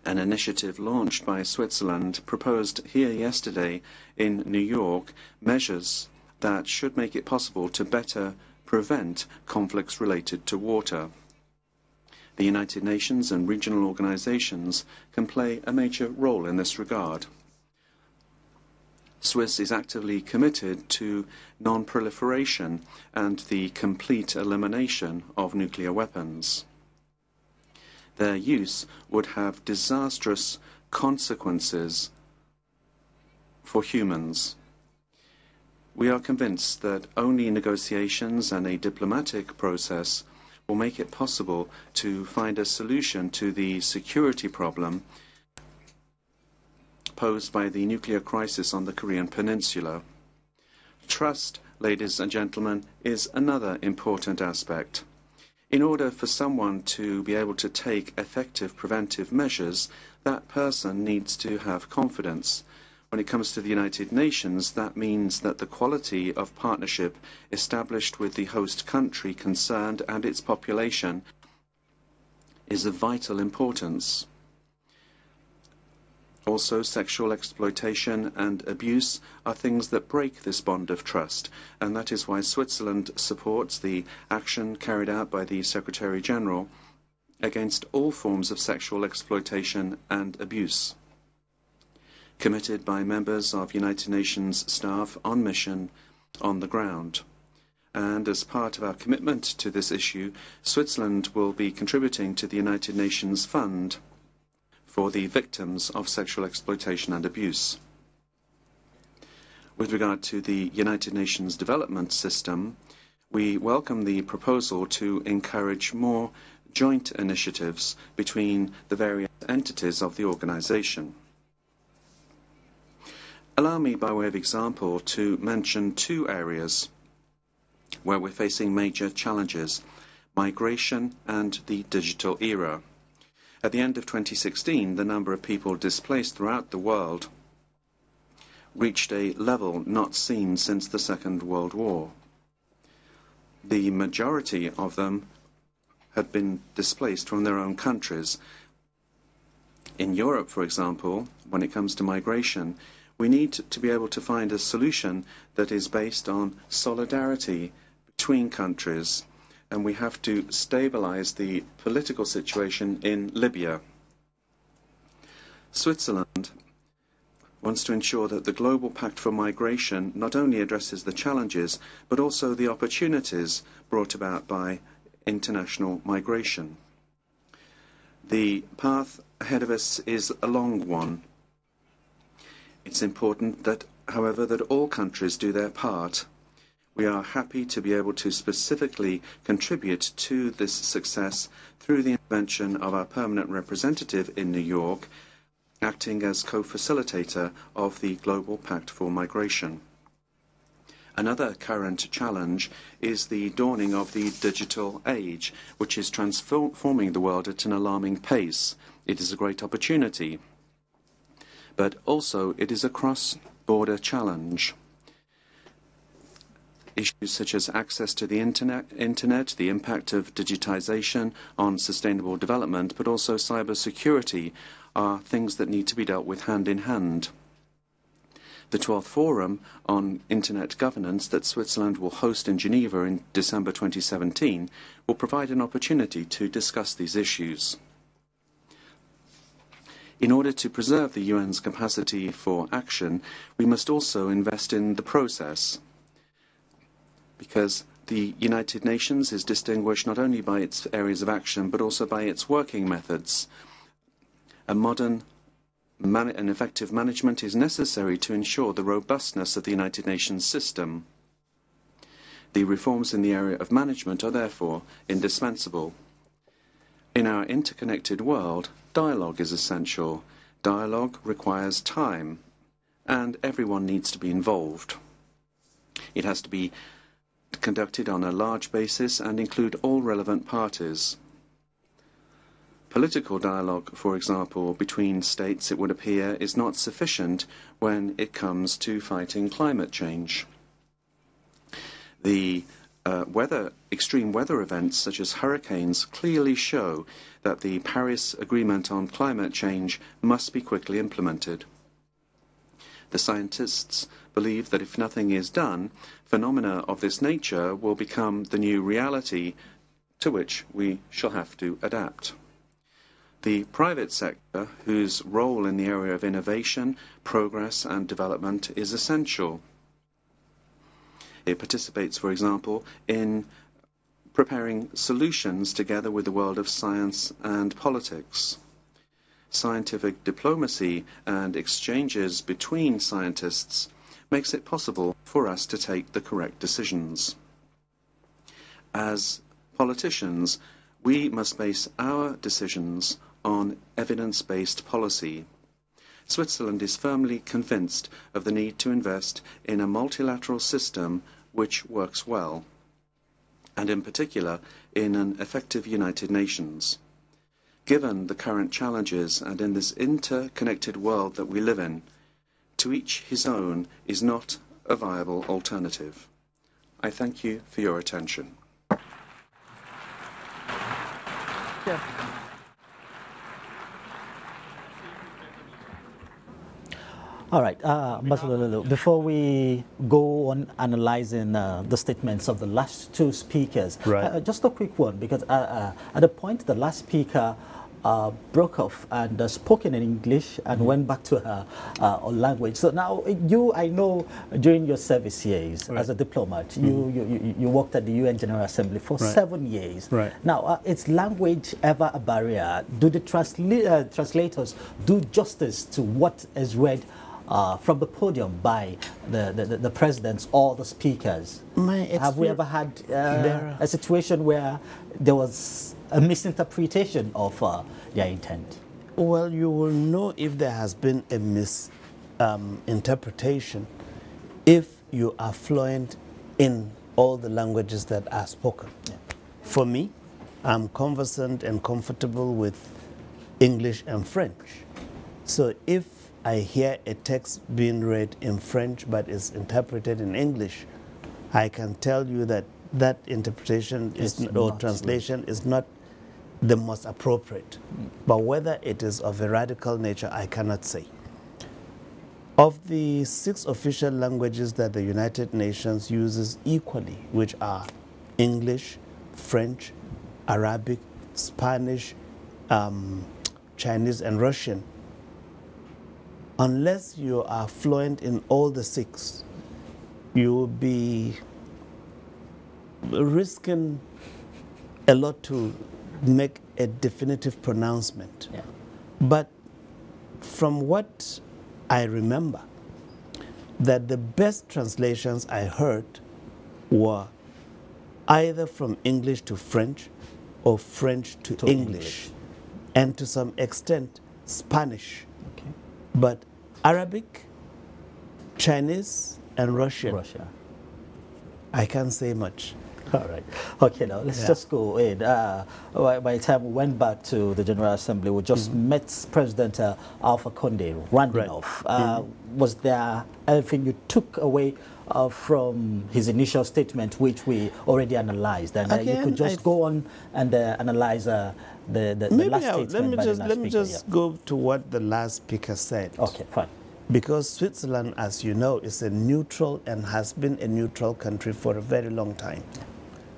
an initiative launched by Switzerland, proposed here yesterday in New York measures that should make it possible to better prevent conflicts related to water. The United Nations and regional organizations can play a major role in this regard. Swiss is actively committed to non-proliferation and the complete elimination of nuclear weapons. Their use would have disastrous consequences for humans. We are convinced that only negotiations and a diplomatic process will make it possible to find a solution to the security problem posed by the nuclear crisis on the Korean Peninsula. Trust, ladies and gentlemen, is another important aspect. In order for someone to be able to take effective preventive measures, that person needs to have confidence. When it comes to the United Nations, that means that the quality of partnership established with the host country concerned and its population is of vital importance. Also, sexual exploitation and abuse are things that break this bond of trust, and that is why Switzerland supports the action carried out by the Secretary-General against all forms of sexual exploitation and abuse, committed by members of United Nations staff on mission on the ground. And as part of our commitment to this issue, Switzerland will be contributing to the United Nations Fund for the victims of sexual exploitation and abuse. With regard to the United Nations development system, we welcome the proposal to encourage more joint initiatives between the various entities of the organization. Allow me, by way of example, to mention two areas where we're facing major challenges: migration and the digital era. At the end of 2016, the number of people displaced throughout the world reached a level not seen since the Second World War. The majority of them had been displaced from their own countries. In Europe, for example, when it comes to migration, we need to be able to find a solution that is based on solidarity between countries, and we have to stabilize the political situation in Libya. Switzerland wants to ensure that the Global Pact for Migration not only addresses the challenges, but also the opportunities brought about by international migration. The path ahead of us is a long one. It's important that, however, that all countries do their part. We are happy to be able to specifically contribute to this success through the intervention of our permanent representative in New York, acting as co-facilitator of the Global Pact for Migration. Another current challenge is the dawning of the digital age, which is transforming the world at an alarming pace. It is a great opportunity, but also it is a cross-border challenge. Issues such as access to the internet, the impact of digitization on sustainable development, but also cybersecurity are things that need to be dealt with hand in hand. The 12th Forum on Internet Governance that Switzerland will host in Geneva in December 2017 will provide an opportunity to discuss these issues. In order to preserve the UN's capacity for action, we must also invest in the process, because the United Nations is distinguished not only by its areas of action, but also by its working methods. A modern and effective management is necessary to ensure the robustness of the United Nations system. The reforms in the area of management are therefore indispensable. In our interconnected world, dialogue is essential. Dialogue requires time, and everyone needs to be involved. It has to be conducted on a large basis and include all relevant parties. Political dialogue, for example, between states, it would appear, is not sufficient when it comes to fighting climate change. The extreme weather events such as hurricanes clearly show that the Paris Agreement on climate change must be quickly implemented. The scientists believe that if nothing is done, phenomena of this nature will become the new reality to which we shall have to adapt. The private sector, whose role in the area of innovation, progress and development is essential. It participates, for example, in preparing solutions together with the world of science and politics. Scientific diplomacy and exchanges between scientists makes it possible for us to take the correct decisions. As politicians, we must base our decisions on evidence-based policy. Switzerland is firmly convinced of the need to invest in a multilateral system which works well, and in particular in an effective United Nations. Given the current challenges and in this interconnected world that we live in, to each his own is not a viable alternative. I thank you for your attention. Yeah. All right, before we go on analyzing the statements of the last two speakers, right. Just a quick one, because at the point the last speaker broke off and spoke in English and went back to her language. So now I know during your service years as a diplomat, you worked at the UN General Assembly for 7 years. Now, is language ever a barrier? Do the translators do justice to what is read from the podium by the presidents or the speakers? Have we ever had a situation where there was a misinterpretation of their intent? Well, you will know if there has been a misinterpretation if you are fluent in all the languages that are spoken. Yeah. For me, I'm conversant and comfortable with English and French. So if I hear a text being read in French but is interpreted in English, I can tell you that that interpretation or translation is not the most appropriate. But whether it is of a radical nature, I cannot say. Of the 6 official languages that the United Nations uses equally, which are English, French, Arabic, Spanish, Chinese, and Russian, unless you are fluent in all the 6, you will be risking a lot to make a definitive pronouncement. Yeah. But from what I remember, that the best translations I heard were either from English to French or French to English, and to some extent Spanish. Okay. But Arabic, Chinese, and Russian, I can't say much. All right. Okay, now let's just go in. By the time we went back to the General Assembly, we just met President Alpha Conde rounding off. Was there anything you took away from his initial statement, which we already analyzed? And you could just go on and analyze the last statement. Let me just go to what the last speaker said. Okay, fine. Because Switzerland, as you know, is a neutral and has been a neutral country for a very long time.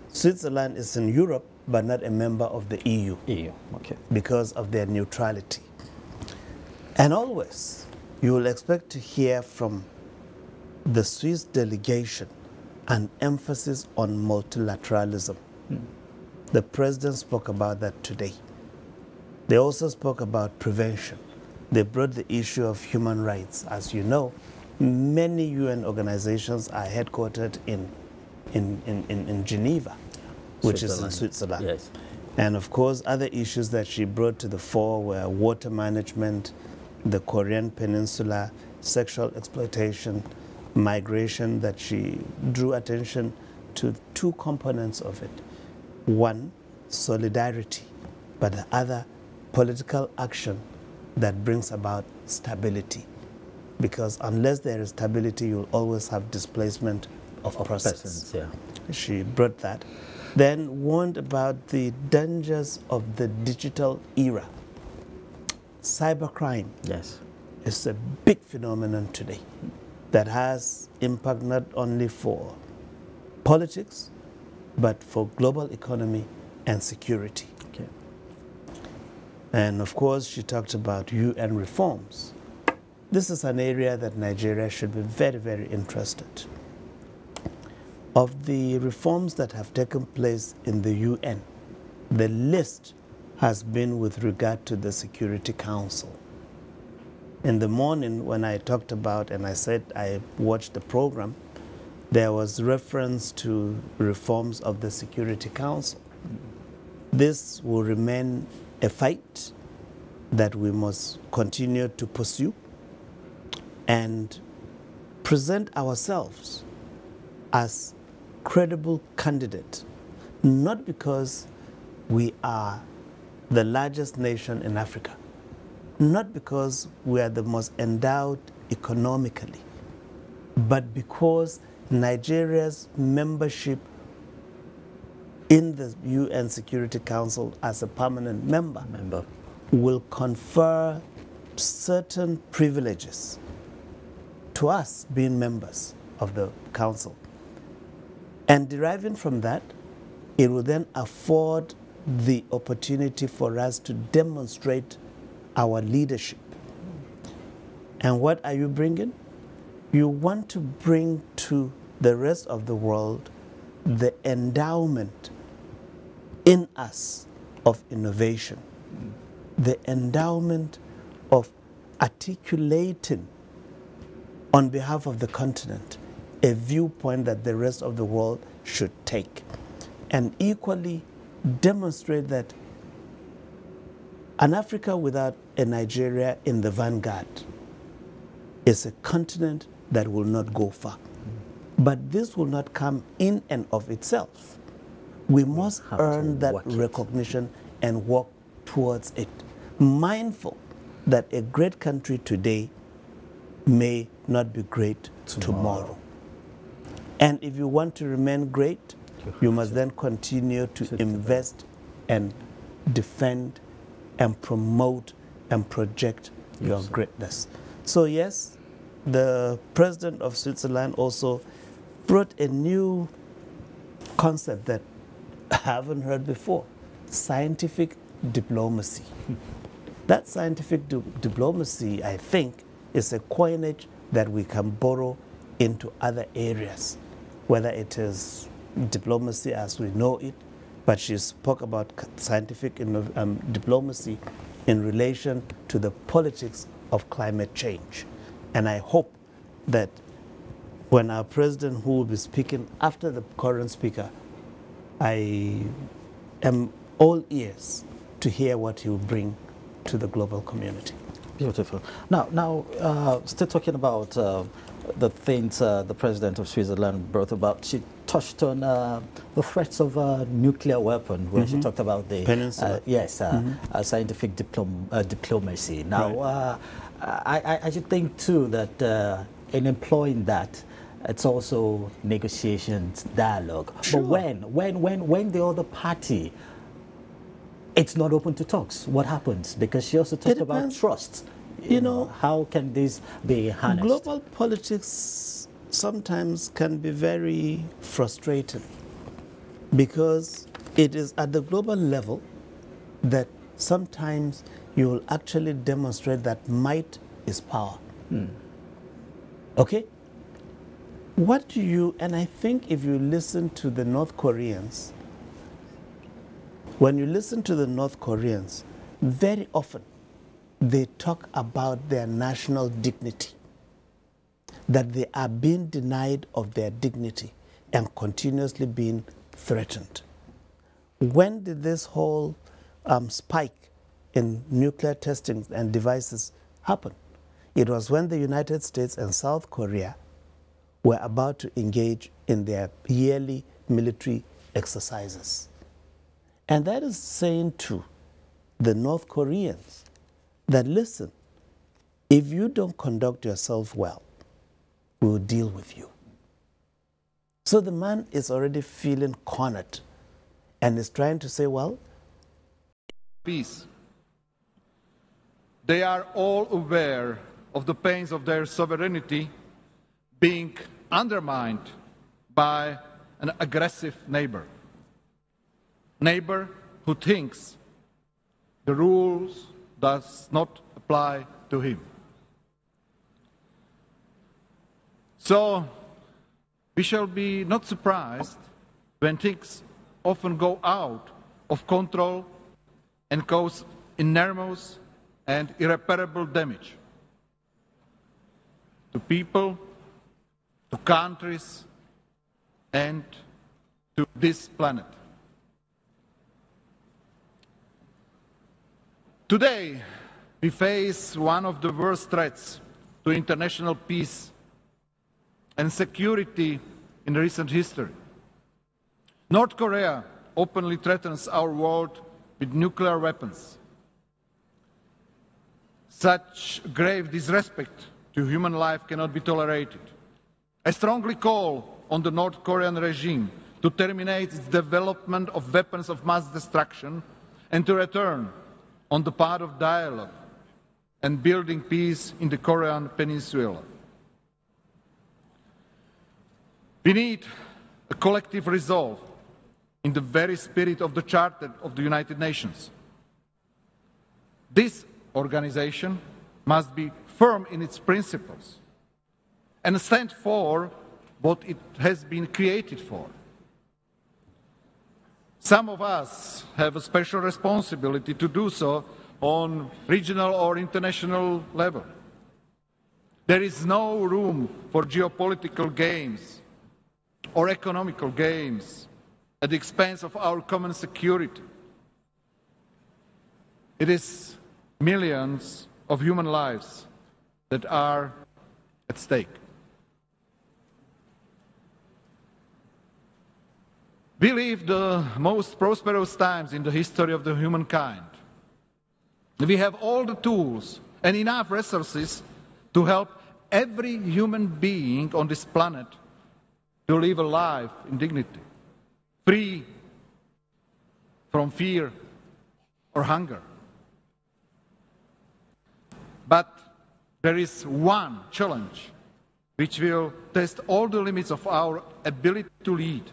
Switzerland is in Europe, but not a member of the EU. Okay. Because of their neutrality. And always, you will expect to hear from the Swiss delegation an emphasis on multilateralism. The president spoke about that today. They also spoke about prevention. They brought the issue of human rights. As you know, many UN organizations are headquartered in Geneva, which is in Switzerland. Yes. And of course, other issues that she brought to the fore were water management, the Korean Peninsula, sexual exploitation, migration, that she drew attention to 2 components of it. One, solidarity, but the other, political action that brings about stability. Because unless there is stability, you'll always have displacement of persons. She brought that. Then warned about the dangers of the digital era. Cybercrime is a big phenomenon today that has impact not only for politics, but for global economy and security. Okay. And of course, she talked about UN reforms. This is an area that Nigeria should be very, very interested. Of the reforms that have taken place in the UN, the list has been with regard to the Security Council. In the morning, when I talked about, and I said I watched the program, there was reference to reforms of the Security Council. This will remain a fight that we must continue to pursue and present ourselves as credible candidate, not because we are the largest nation in Africa, not because we are the most endowed economically, but because Nigeria's membership in the UN Security Council as a permanent member will confer certain privileges to us being members of the council. And deriving from that, it will then afford the opportunity for us to demonstrate our leadership. And what are you bringing? You want to bring to the rest of the world the endowment in us of innovation, the endowment of articulating on behalf of the continent a viewpoint that the rest of the world should take, and equally demonstrate that an Africa without a Nigeria in the vanguard is a continent that will not go far. But this will not come in and of itself. We must earn that recognition and work towards it, mindful that a great country today may not be great tomorrow. And if you want to remain great, you must then continue to invest and defend and promote and project your greatness. So yes, the president of Switzerland also brought a new concept that I haven't heard before: scientific diplomacy. That scientific diplomacy, I think, is a coinage that we can borrow into other areas, whether it is diplomacy as we know it, but she spoke about scientific diplomacy in relation to the politics of climate change. And I hope that when our president, who will be speaking after the current speaker, I am all ears to hear what he will bring to the global community. Beautiful. Now, still talking about the things the president of Switzerland brought about, she touched on the threats of a nuclear weapon when she talked about the Peninsula. scientific diplomacy. Now, I should think too that in employing that, it's also negotiations, dialogue. Sure. But when the other party, it's not open to talks, what happens? Because she also talked about trust. You know, how can this be harnessed? Global politics sometimes can be very frustrating because it is at the global level that sometimes you will actually demonstrate that might is power. Okay? What do you, and I think if you listen to the North Koreans, when you listen to the North Koreans, very often they talk about their national dignity, that they are being denied of their dignity and continuously being threatened. When did this whole spike in nuclear testing and devices happen? It was when the United States and South Korea were about to engage in their yearly military exercises. And that is saying to the North Koreans that, listen, if you don't conduct yourself well, we will deal with you. So the man is already feeling cornered and is trying to say, well, peace. They are all aware of the pains of their sovereignty being undermined by an aggressive neighbor who thinks the rules does not apply to him. So we shall be not surprised when things often go out of control and cause enormous and irreparable damage to people, to countries, and to this planet. Today, we face one of the worst threats to international peace and security in recent history. North Korea openly threatens our world with nuclear weapons. Such grave disrespect to human life cannot be tolerated. I strongly call on the North Korean regime to terminate its development of weapons of mass destruction and to return on the path of dialogue and building peace in the Korean Peninsula. We need a collective resolve in the very spirit of the Charter of the United Nations. This organization must be firm in its principles and stand for what it has been created for. Some of us have a special responsibility to do so on regional or international level. There is no room for geopolitical games or economical games at the expense of our common security. It is millions of human lives that are at stake. We live the most prosperous times in the history of the humankind. We have all the tools and enough resources to help every human being on this planet to live a life in dignity, free from fear or hunger. But there is one challenge which will test all the limits of our ability to lead,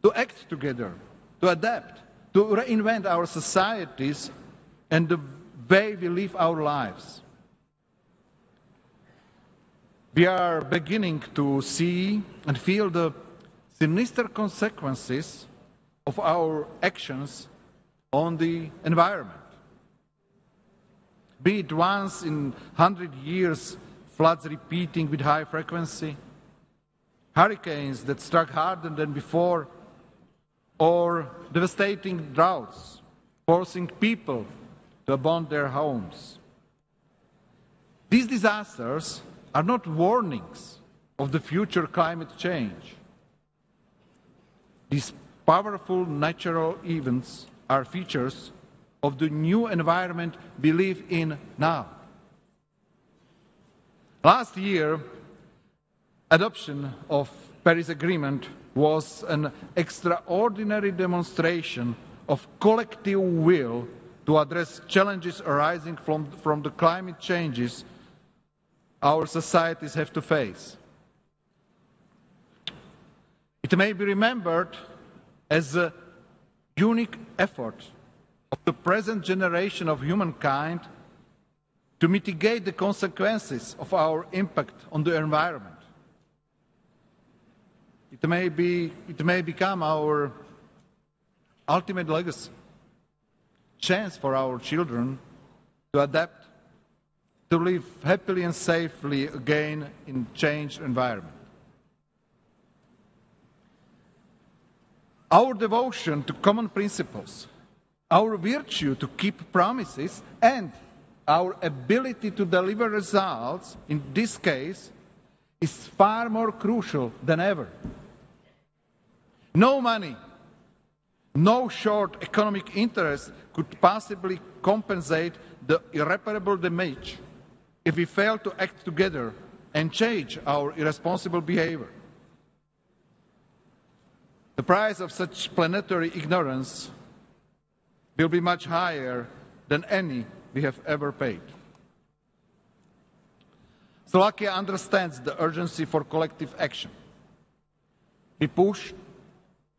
to act together, to adapt, to reinvent our societies and the way we live our lives. We are beginning to see and feel the sinister consequences of our actions on the environment. Be it once in 100 years, floods repeating with high frequency, hurricanes that struck harder than before, or devastating droughts, forcing people to abandon their homes. These disasters are not warnings of the future climate change. These powerful natural events are features of the new environment we live in now. Last year, adoption of Paris Agreement was an extraordinary demonstration of collective will to address challenges arising from the climate changes our societies have to face. It may be remembered as a unique effort of the present generation of humankind to mitigate the consequences of our impact on the environment. It may become our ultimate legacy, chance for our children to adapt, to live happily and safely again in changed environment. Our devotion to common principles, our virtue to keep promises, and our ability to deliver results in this case is far more crucial than ever. No money, no short economic interest could possibly compensate the irreparable damage if we fail to act together and change our irresponsible behavior. The price of such planetary ignorance will be much higher than any we have ever paid. Slovakia understands the urgency for collective action. We pushed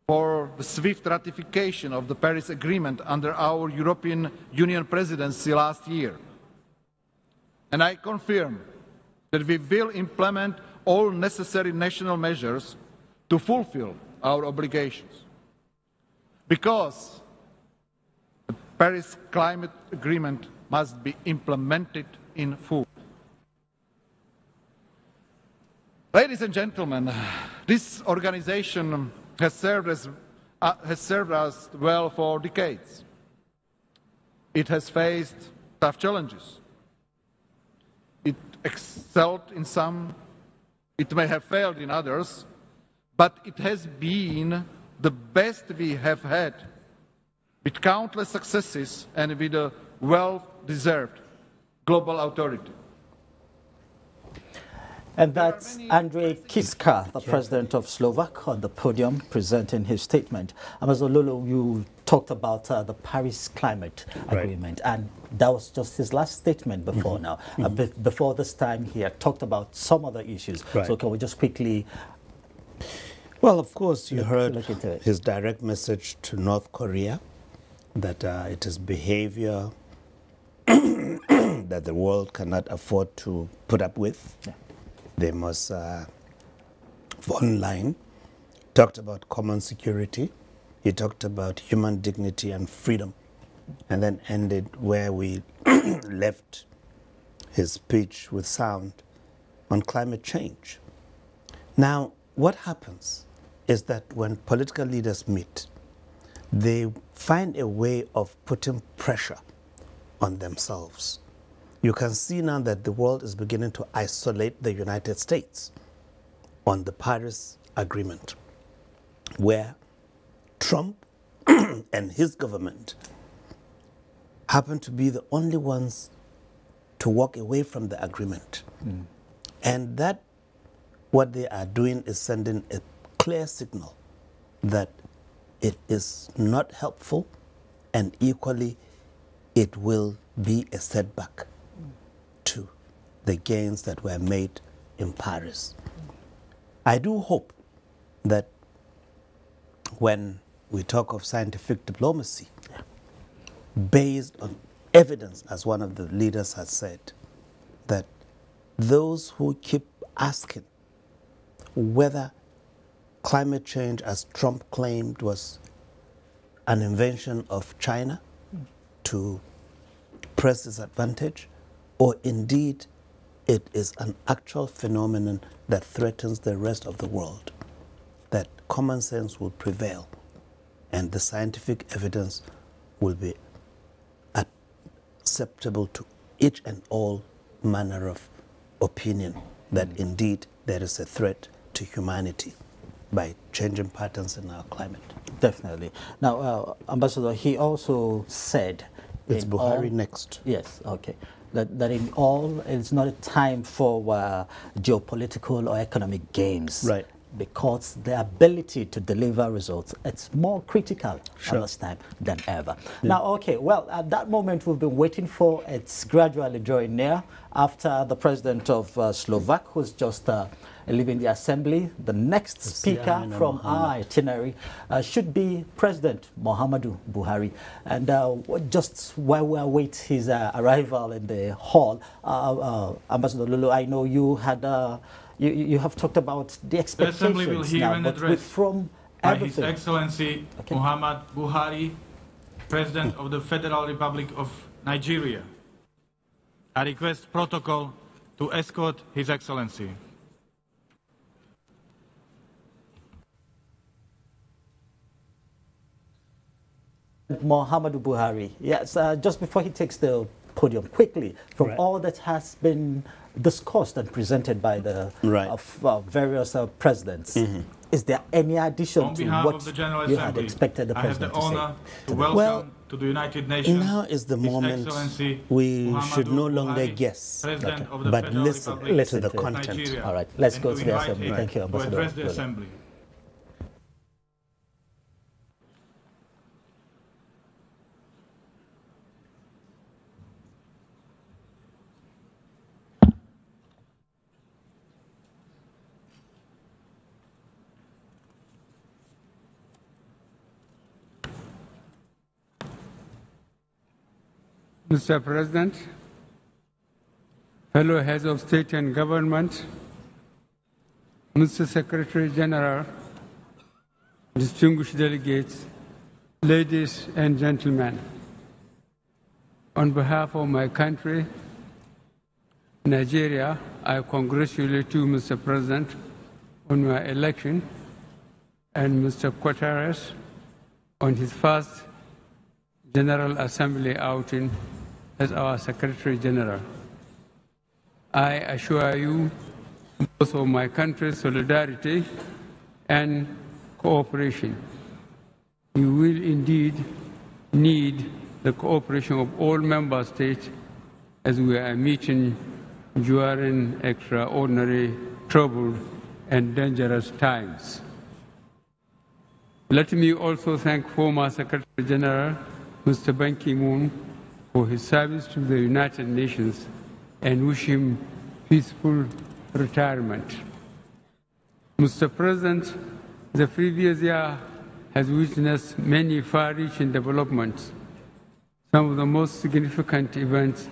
for the swift ratification of the Paris Agreement under our European Union presidency last year. And I confirm that we will implement all necessary national measures to fulfill our obligations. Because the Paris Climate Agreement must be implemented in full. Ladies and gentlemen, this organization has served us well for decades. It has faced tough challenges. It excelled in some, it may have failed in others, but it has been the best we have had, with countless successes and with a well-deserved global authority. And that's Andrej Kiska, the president of Slovak, on the podium presenting his statement. Ambassador Lolo, you talked about the Paris Climate Agreement, and that was just his last statement before now. Before this time, he had talked about some other issues. So can we just quickly... Well, of course, you heard his direct message to North Korea that it is behavior that the world cannot afford to put up with. They must fall in line. Talked about common security. He talked about human dignity and freedom, and then ended where we left his speech with sound on climate change. Now, what happens is that when political leaders meet, they find a way of putting pressure on themselves. You can see now that the world is beginning to isolate the United States on the Paris Agreement, where Trump and his government happen to be the only ones to walk away from the agreement. And that, what they are doing is sending a clear signal that it is not helpful, and equally it will be a setback to the gains that were made in Paris. I do hope that when we talk of scientific diplomacy, based on evidence, as one of the leaders has said, that those who keep asking whether climate change, as Trump claimed, was an invention of China to press its advantage, or indeed it is an actual phenomenon that threatens the rest of the world, that common sense will prevail and the scientific evidence will be acceptable to each and all manner of opinion that indeed there is a threat to humanity by changing patterns in our climate. Definitely. Now, Ambassador, he also said... It's Buhari next. Yes, okay. That in all, it's not a time for geopolitical or economic games. Right. Because the ability to deliver results, it's more critical at this time than ever. Yeah. Now, okay, well, at that moment we've been waiting for, it's gradually drawing near after the president of Slovak, who's just leaving the assembly. The next speaker from our itinerary should be President Muhammadu Buhari. And just while we await his arrival in the hall, Ambassador Lulu, I know you had you have talked about the expectations. The Assembly will hear an address from by His Excellency Muhammadu Buhari, President of the Federal Republic of Nigeria. I request protocol to escort His Excellency. Muhammadu Buhari, yes, just before he takes the podium, quickly, from all that has been discussed and presented by the various presidents, is there any addition to what you had expected the president to say? I have the honor to welcome to the United Nations. Now is the moment we should no longer guess, but listen to the content. All right, let's go to the assembly. Thank you, Ambassador. To address the assembly. Mr. President, fellow heads of state and government, Mr. Secretary General, distinguished delegates, ladies and gentlemen, on behalf of my country, Nigeria, I congratulate you, Mr. President, on your election, and Mr. Guterres on his first General Assembly outing as our Secretary General. I assure you both of my country's solidarity and cooperation. You will indeed need the cooperation of all member states as we are meeting during extraordinary, troubled, and dangerous times. Let me also thank former Secretary General Mr. Ban Ki-moon for his service to the United Nations and wish him peaceful retirement. Mr. President, the previous year has witnessed many far-reaching developments. Some of the most significant events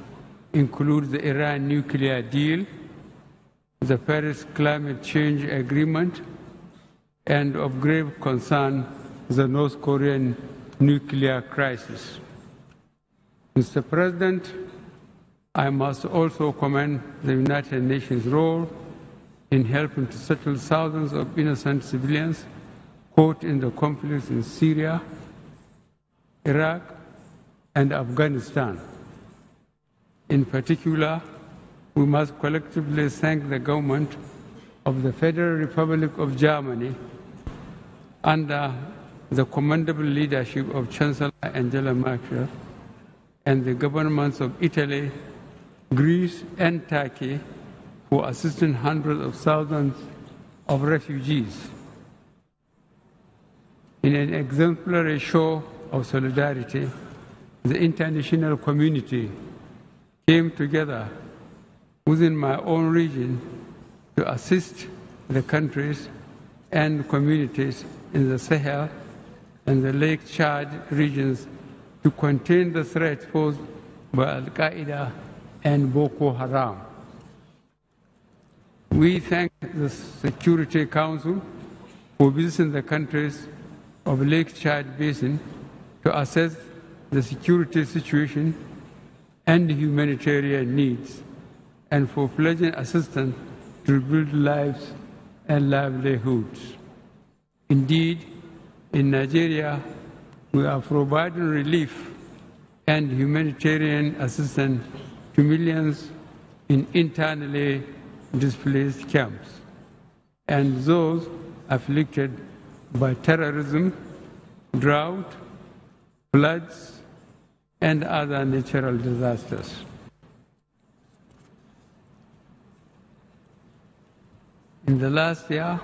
include the Iran nuclear deal, the Paris Climate Change Agreement, and of grave concern, the North Korean nuclear crisis. Mr. President, I must also commend the United Nations' role in helping to settle thousands of innocent civilians caught in the conflicts in Syria, Iraq, and Afghanistan. In particular, we must collectively thank the government of the Federal Republic of Germany under the commendable leadership of Chancellor Angela Merkel and the governments of Italy, Greece, and Turkey for assisting hundreds of thousands of refugees. In an exemplary show of solidarity, the international community came together within my own region to assist the countries and communities in the Sahel and the Lake Chad regions to contain the threat posed by Al-Qaeda and Boko Haram. We thank the Security Council for visiting the countries of Lake Chad Basin to assess the security situation and humanitarian needs, and for pledging assistance to rebuild lives and livelihoods. Indeed, in Nigeria, we are providing relief and humanitarian assistance to millions in internally displaced camps and those afflicted by terrorism, drought, floods, and other natural disasters. In the last year,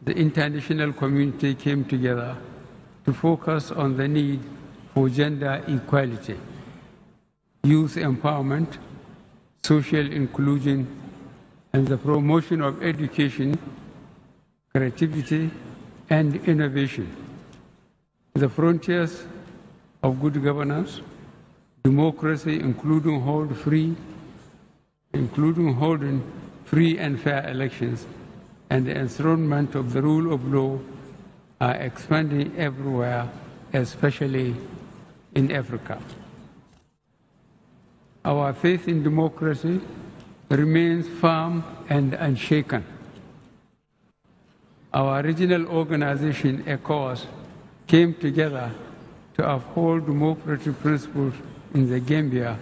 the international community came together to focus on the need for gender equality, youth empowerment, social inclusion, and the promotion of education, creativity, and innovation. The frontiers of good governance, democracy, including holding free and fair elections, and the enthronement of the rule of law are expanding everywhere, especially in Africa. Our faith in democracy remains firm and unshaken. Our regional organization, ECOWAS, came together to uphold democratic principles in the Gambia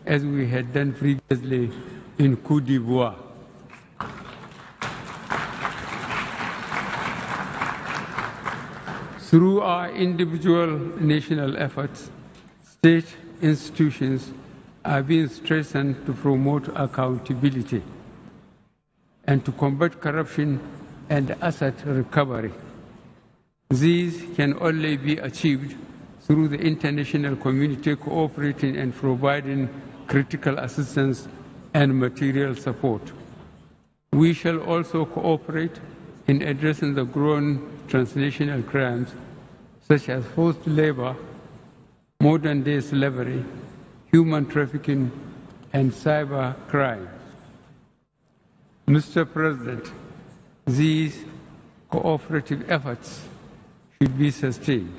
as we had done previously in Côte d'Ivoire. Through our individual national efforts, state institutions are being strengthened to promote accountability and to combat corruption and asset recovery. These can only be achieved through the international community cooperating and providing critical assistance and material support. We shall also cooperate in addressing the growing transnational crimes such as forced labor, modern-day slavery, human trafficking, and cyber crime. Mr. President, these cooperative efforts should be sustained.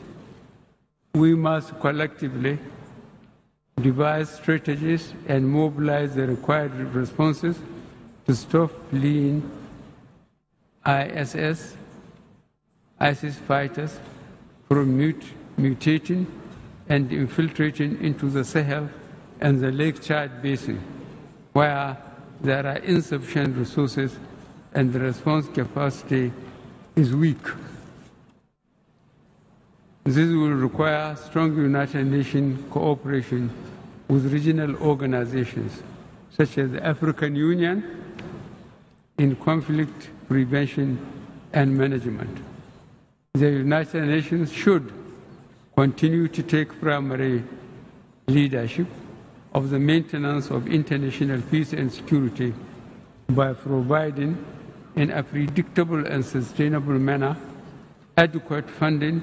We must collectively devise strategies and mobilize the required responses to stop fleeing ISIS fighters from mutating and infiltrating into the Sahel and the Lake Chad Basin, where there are insufficient resources and the response capacity is weak. This will require strong United Nations cooperation with regional organizations such as the African Union in conflict prevention and management. The United Nations should continue to take primary leadership of the maintenance of international peace and security by providing in a predictable and sustainable manner adequate funding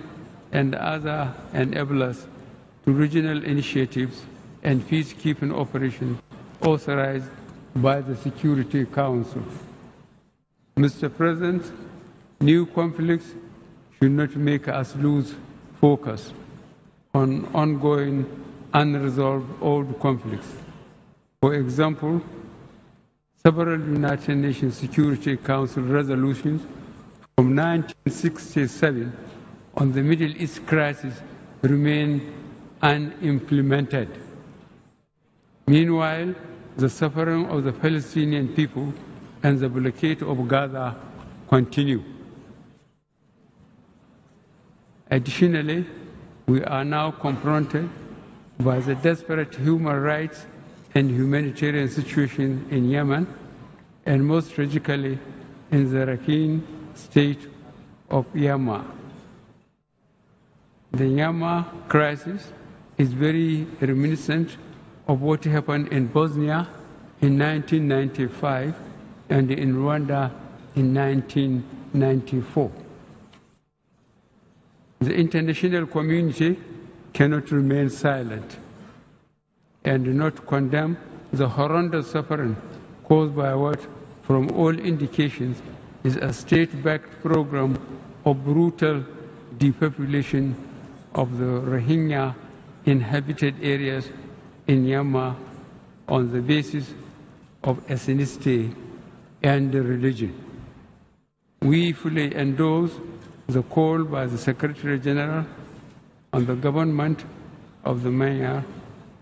and other enablers to regional initiatives and peacekeeping operations authorized by the Security Council. Mr. President, new conflicts should not make us lose focus on ongoing unresolved old conflicts. For example, several United Nations Security Council resolutions from 1967 on the Middle East crisis remain unimplemented. Meanwhile, the suffering of the Palestinian people and the blockade of Gaza continue. Additionally, we are now confronted by the desperate human rights and humanitarian situation in Yemen, and most tragically in the Rakhine state of Yemen. The Yemen crisis is very reminiscent of what happened in Bosnia in 1995 and in Rwanda in 1994. The international community cannot remain silent and not condemn the horrendous suffering caused by what, from all indications, is a state-backed program of brutal depopulation of the Rohingya inhabited areas in Myanmar on the basis of ethnicity and religion. We fully endorse the call by the Secretary General on the government of the Myanmar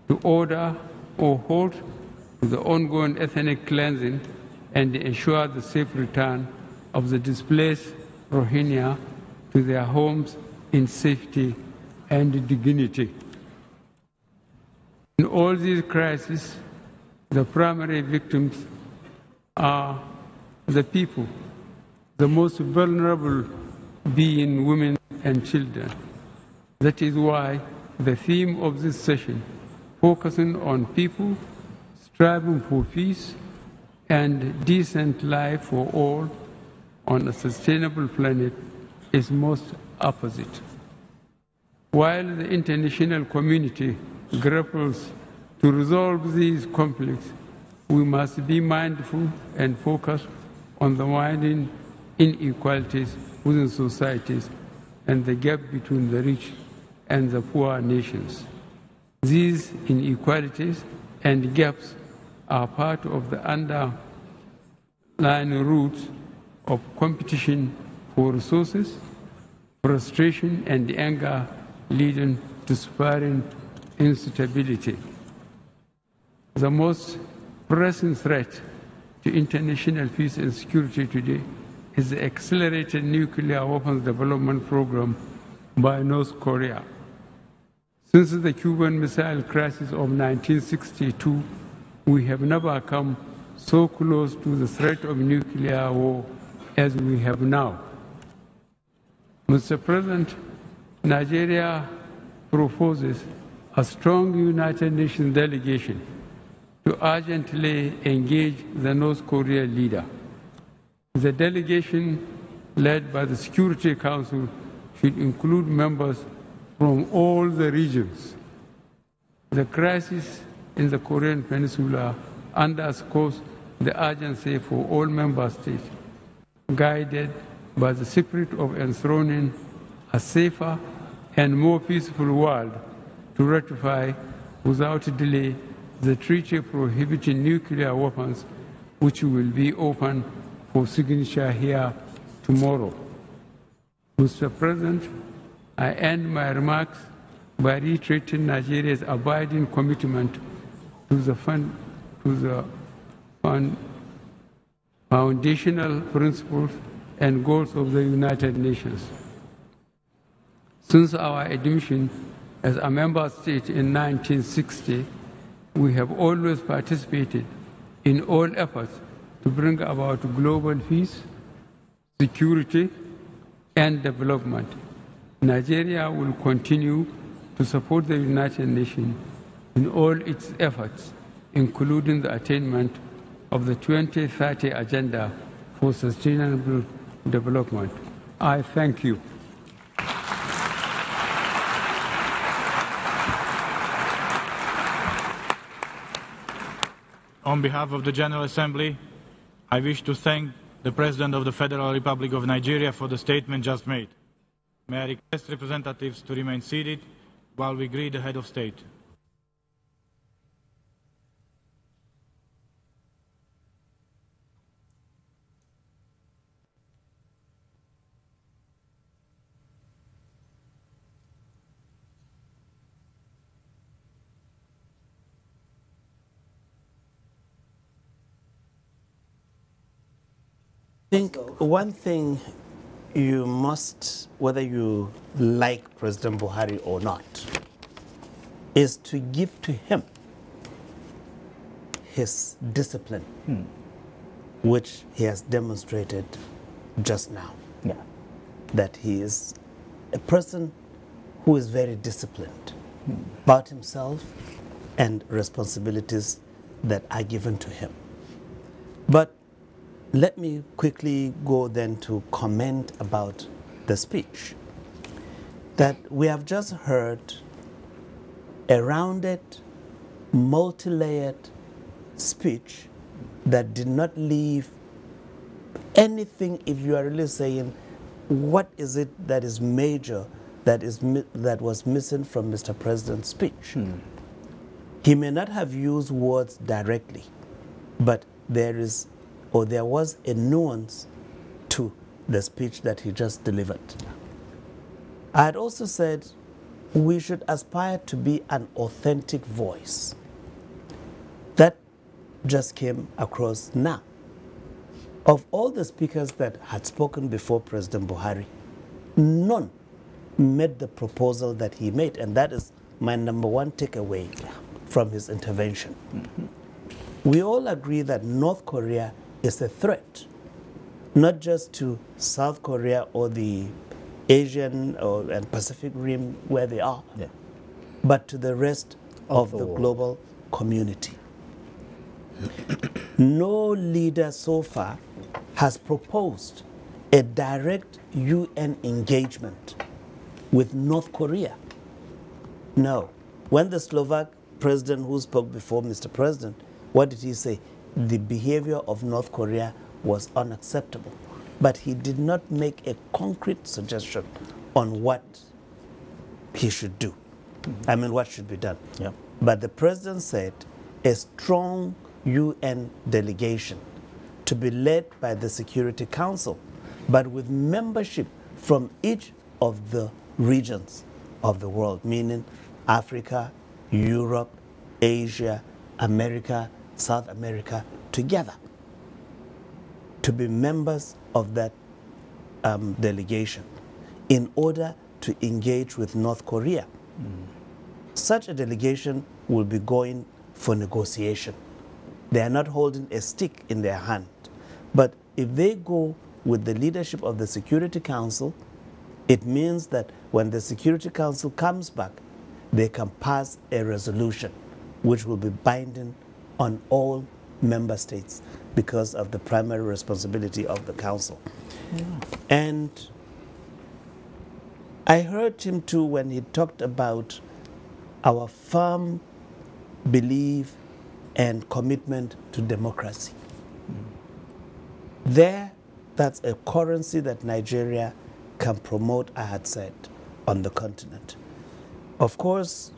to order or halt the ongoing ethnic cleansing and ensure the safe return of the displaced Rohingya to their homes in safety and dignity. In all these crises, the primary victims are the people, the most vulnerable being women and children. That is why the theme of this session, focusing on people striving for peace and decent life for all on a sustainable planet, is most opposite. While the international community grapples to resolve these conflicts, we must be mindful and focused on the widening inequalities within societies and the gap between the rich and the poor nations. These inequalities and gaps are part of the underlying roots of competition for resources, frustration, and anger leading to spiraling instability. The most pressing threat to international peace and security today is the accelerated nuclear weapons development program by North Korea. Since the Cuban Missile Crisis of 1962, we have never come so close to the threat of nuclear war as we have now. Mr. President, Nigeria proposes a strong United Nations delegation to urgently engage the North Korean leader. The delegation, led by the Security Council, should include members from all the regions. The crisis in the Korean Peninsula underscores the urgency for all member states, guided by the spirit of enthroning a safer and more peaceful world, to ratify without delay the treaty prohibiting nuclear weapons, which will be open for signature here tomorrow. Mr. President, I end my remarks by reiterating Nigeria's abiding commitment to the foundational principles and goals of the United Nations. Since our admission as a member state in 1960, we have always participated in all efforts to bring about global peace, security, and development. Nigeria will continue to support the United Nations in all its efforts, including the attainment of the 2030 Agenda for Sustainable Development. I thank you. On behalf of the General Assembly, I wish to thank the President of the Federal Republic of Nigeria for the statement just made. May I request representatives to remain seated while we greet the head of state. I think one thing you must, whether you like President Buhari or not, is to give to him his discipline, which he has demonstrated just now. Yeah. That he is a person who is very disciplined. about himself and responsibilities that are given to him. But let me quickly go then to comment about the speech. That we have just heard a rounded, multi-layered speech that did not leave anything. If you are really saying, what is it that is major that was missing from Mr. President's speech? He may not have used words directly, but there was a nuance to the speech that he just delivered. I had also said we should aspire to be an authentic voice. That just came across now. Of all the speakers that had spoken before President Buhari, none made the proposal that he made, and that is my number one takeaway from his intervention. We all agree that North Korea is a threat, not just to South Korea or the Asian and Pacific Rim where they are, but to the rest of the global community. No leader so far has proposed a direct UN engagement with North Korea. No. When the Slovak president who spoke before Mr. President, what did he say? The behavior of North Korea was unacceptable. But he did not make a concrete suggestion on what he should do. I mean, what should be done. But the president said a strong UN delegation to be led by the Security Council, but with membership from each of the regions of the world, meaning Africa, Europe, Asia, America, South America, together, to be members of that delegation in order to engage with North Korea. Such a delegation will be going for negotiation. They are not holding a stick in their hand. But if they go with the leadership of the Security Council, it means that when the Security Council comes back, they can pass a resolution which will be binding on all member states because of the primary responsibility of the Council. And I heard him too when he talked about our firm belief and commitment to democracy. That's a currency that Nigeria can promote, I had said, on the continent. Of course,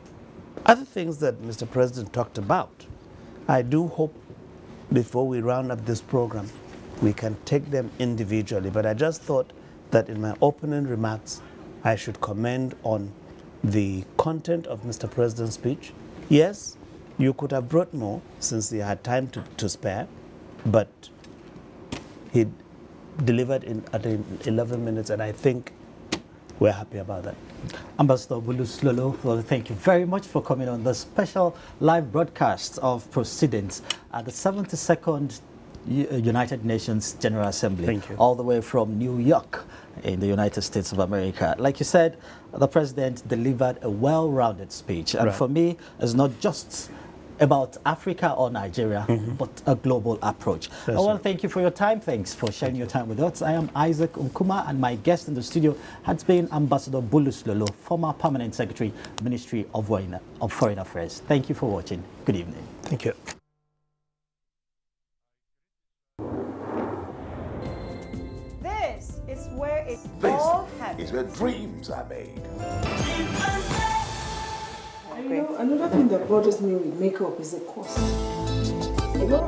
other things that Mr. President talked about, I do hope before we round up this program, we can take them individually. But I just thought that in my opening remarks, I should comment on the content of Mr. President's speech. Yes, you could have brought more since you had time to spare, but he delivered at 11 minutes, and I think we're happy about that. Ambassador Bulus Lolo, well, thank you very much for coming on the special live broadcast of proceedings at the 72nd United Nations General Assembly. Thank you. All the way from New York in the United States of America. Like you said, the president delivered a well-rounded speech. And for me, it's not just about Africa or Nigeria, but a global approach. I want to thank you for your time. Thanks for sharing your time with us. I am Isaac Nkuma, and my guest in the studio has been Ambassador Bulus Lolo, former Permanent Secretary, Ministry of Foreign Affairs. Thank you for watching. Good evening. Thank you. This is where it all happens. This is where dreams are made. You know, another thing that bothers me with makeup is the cost. You know?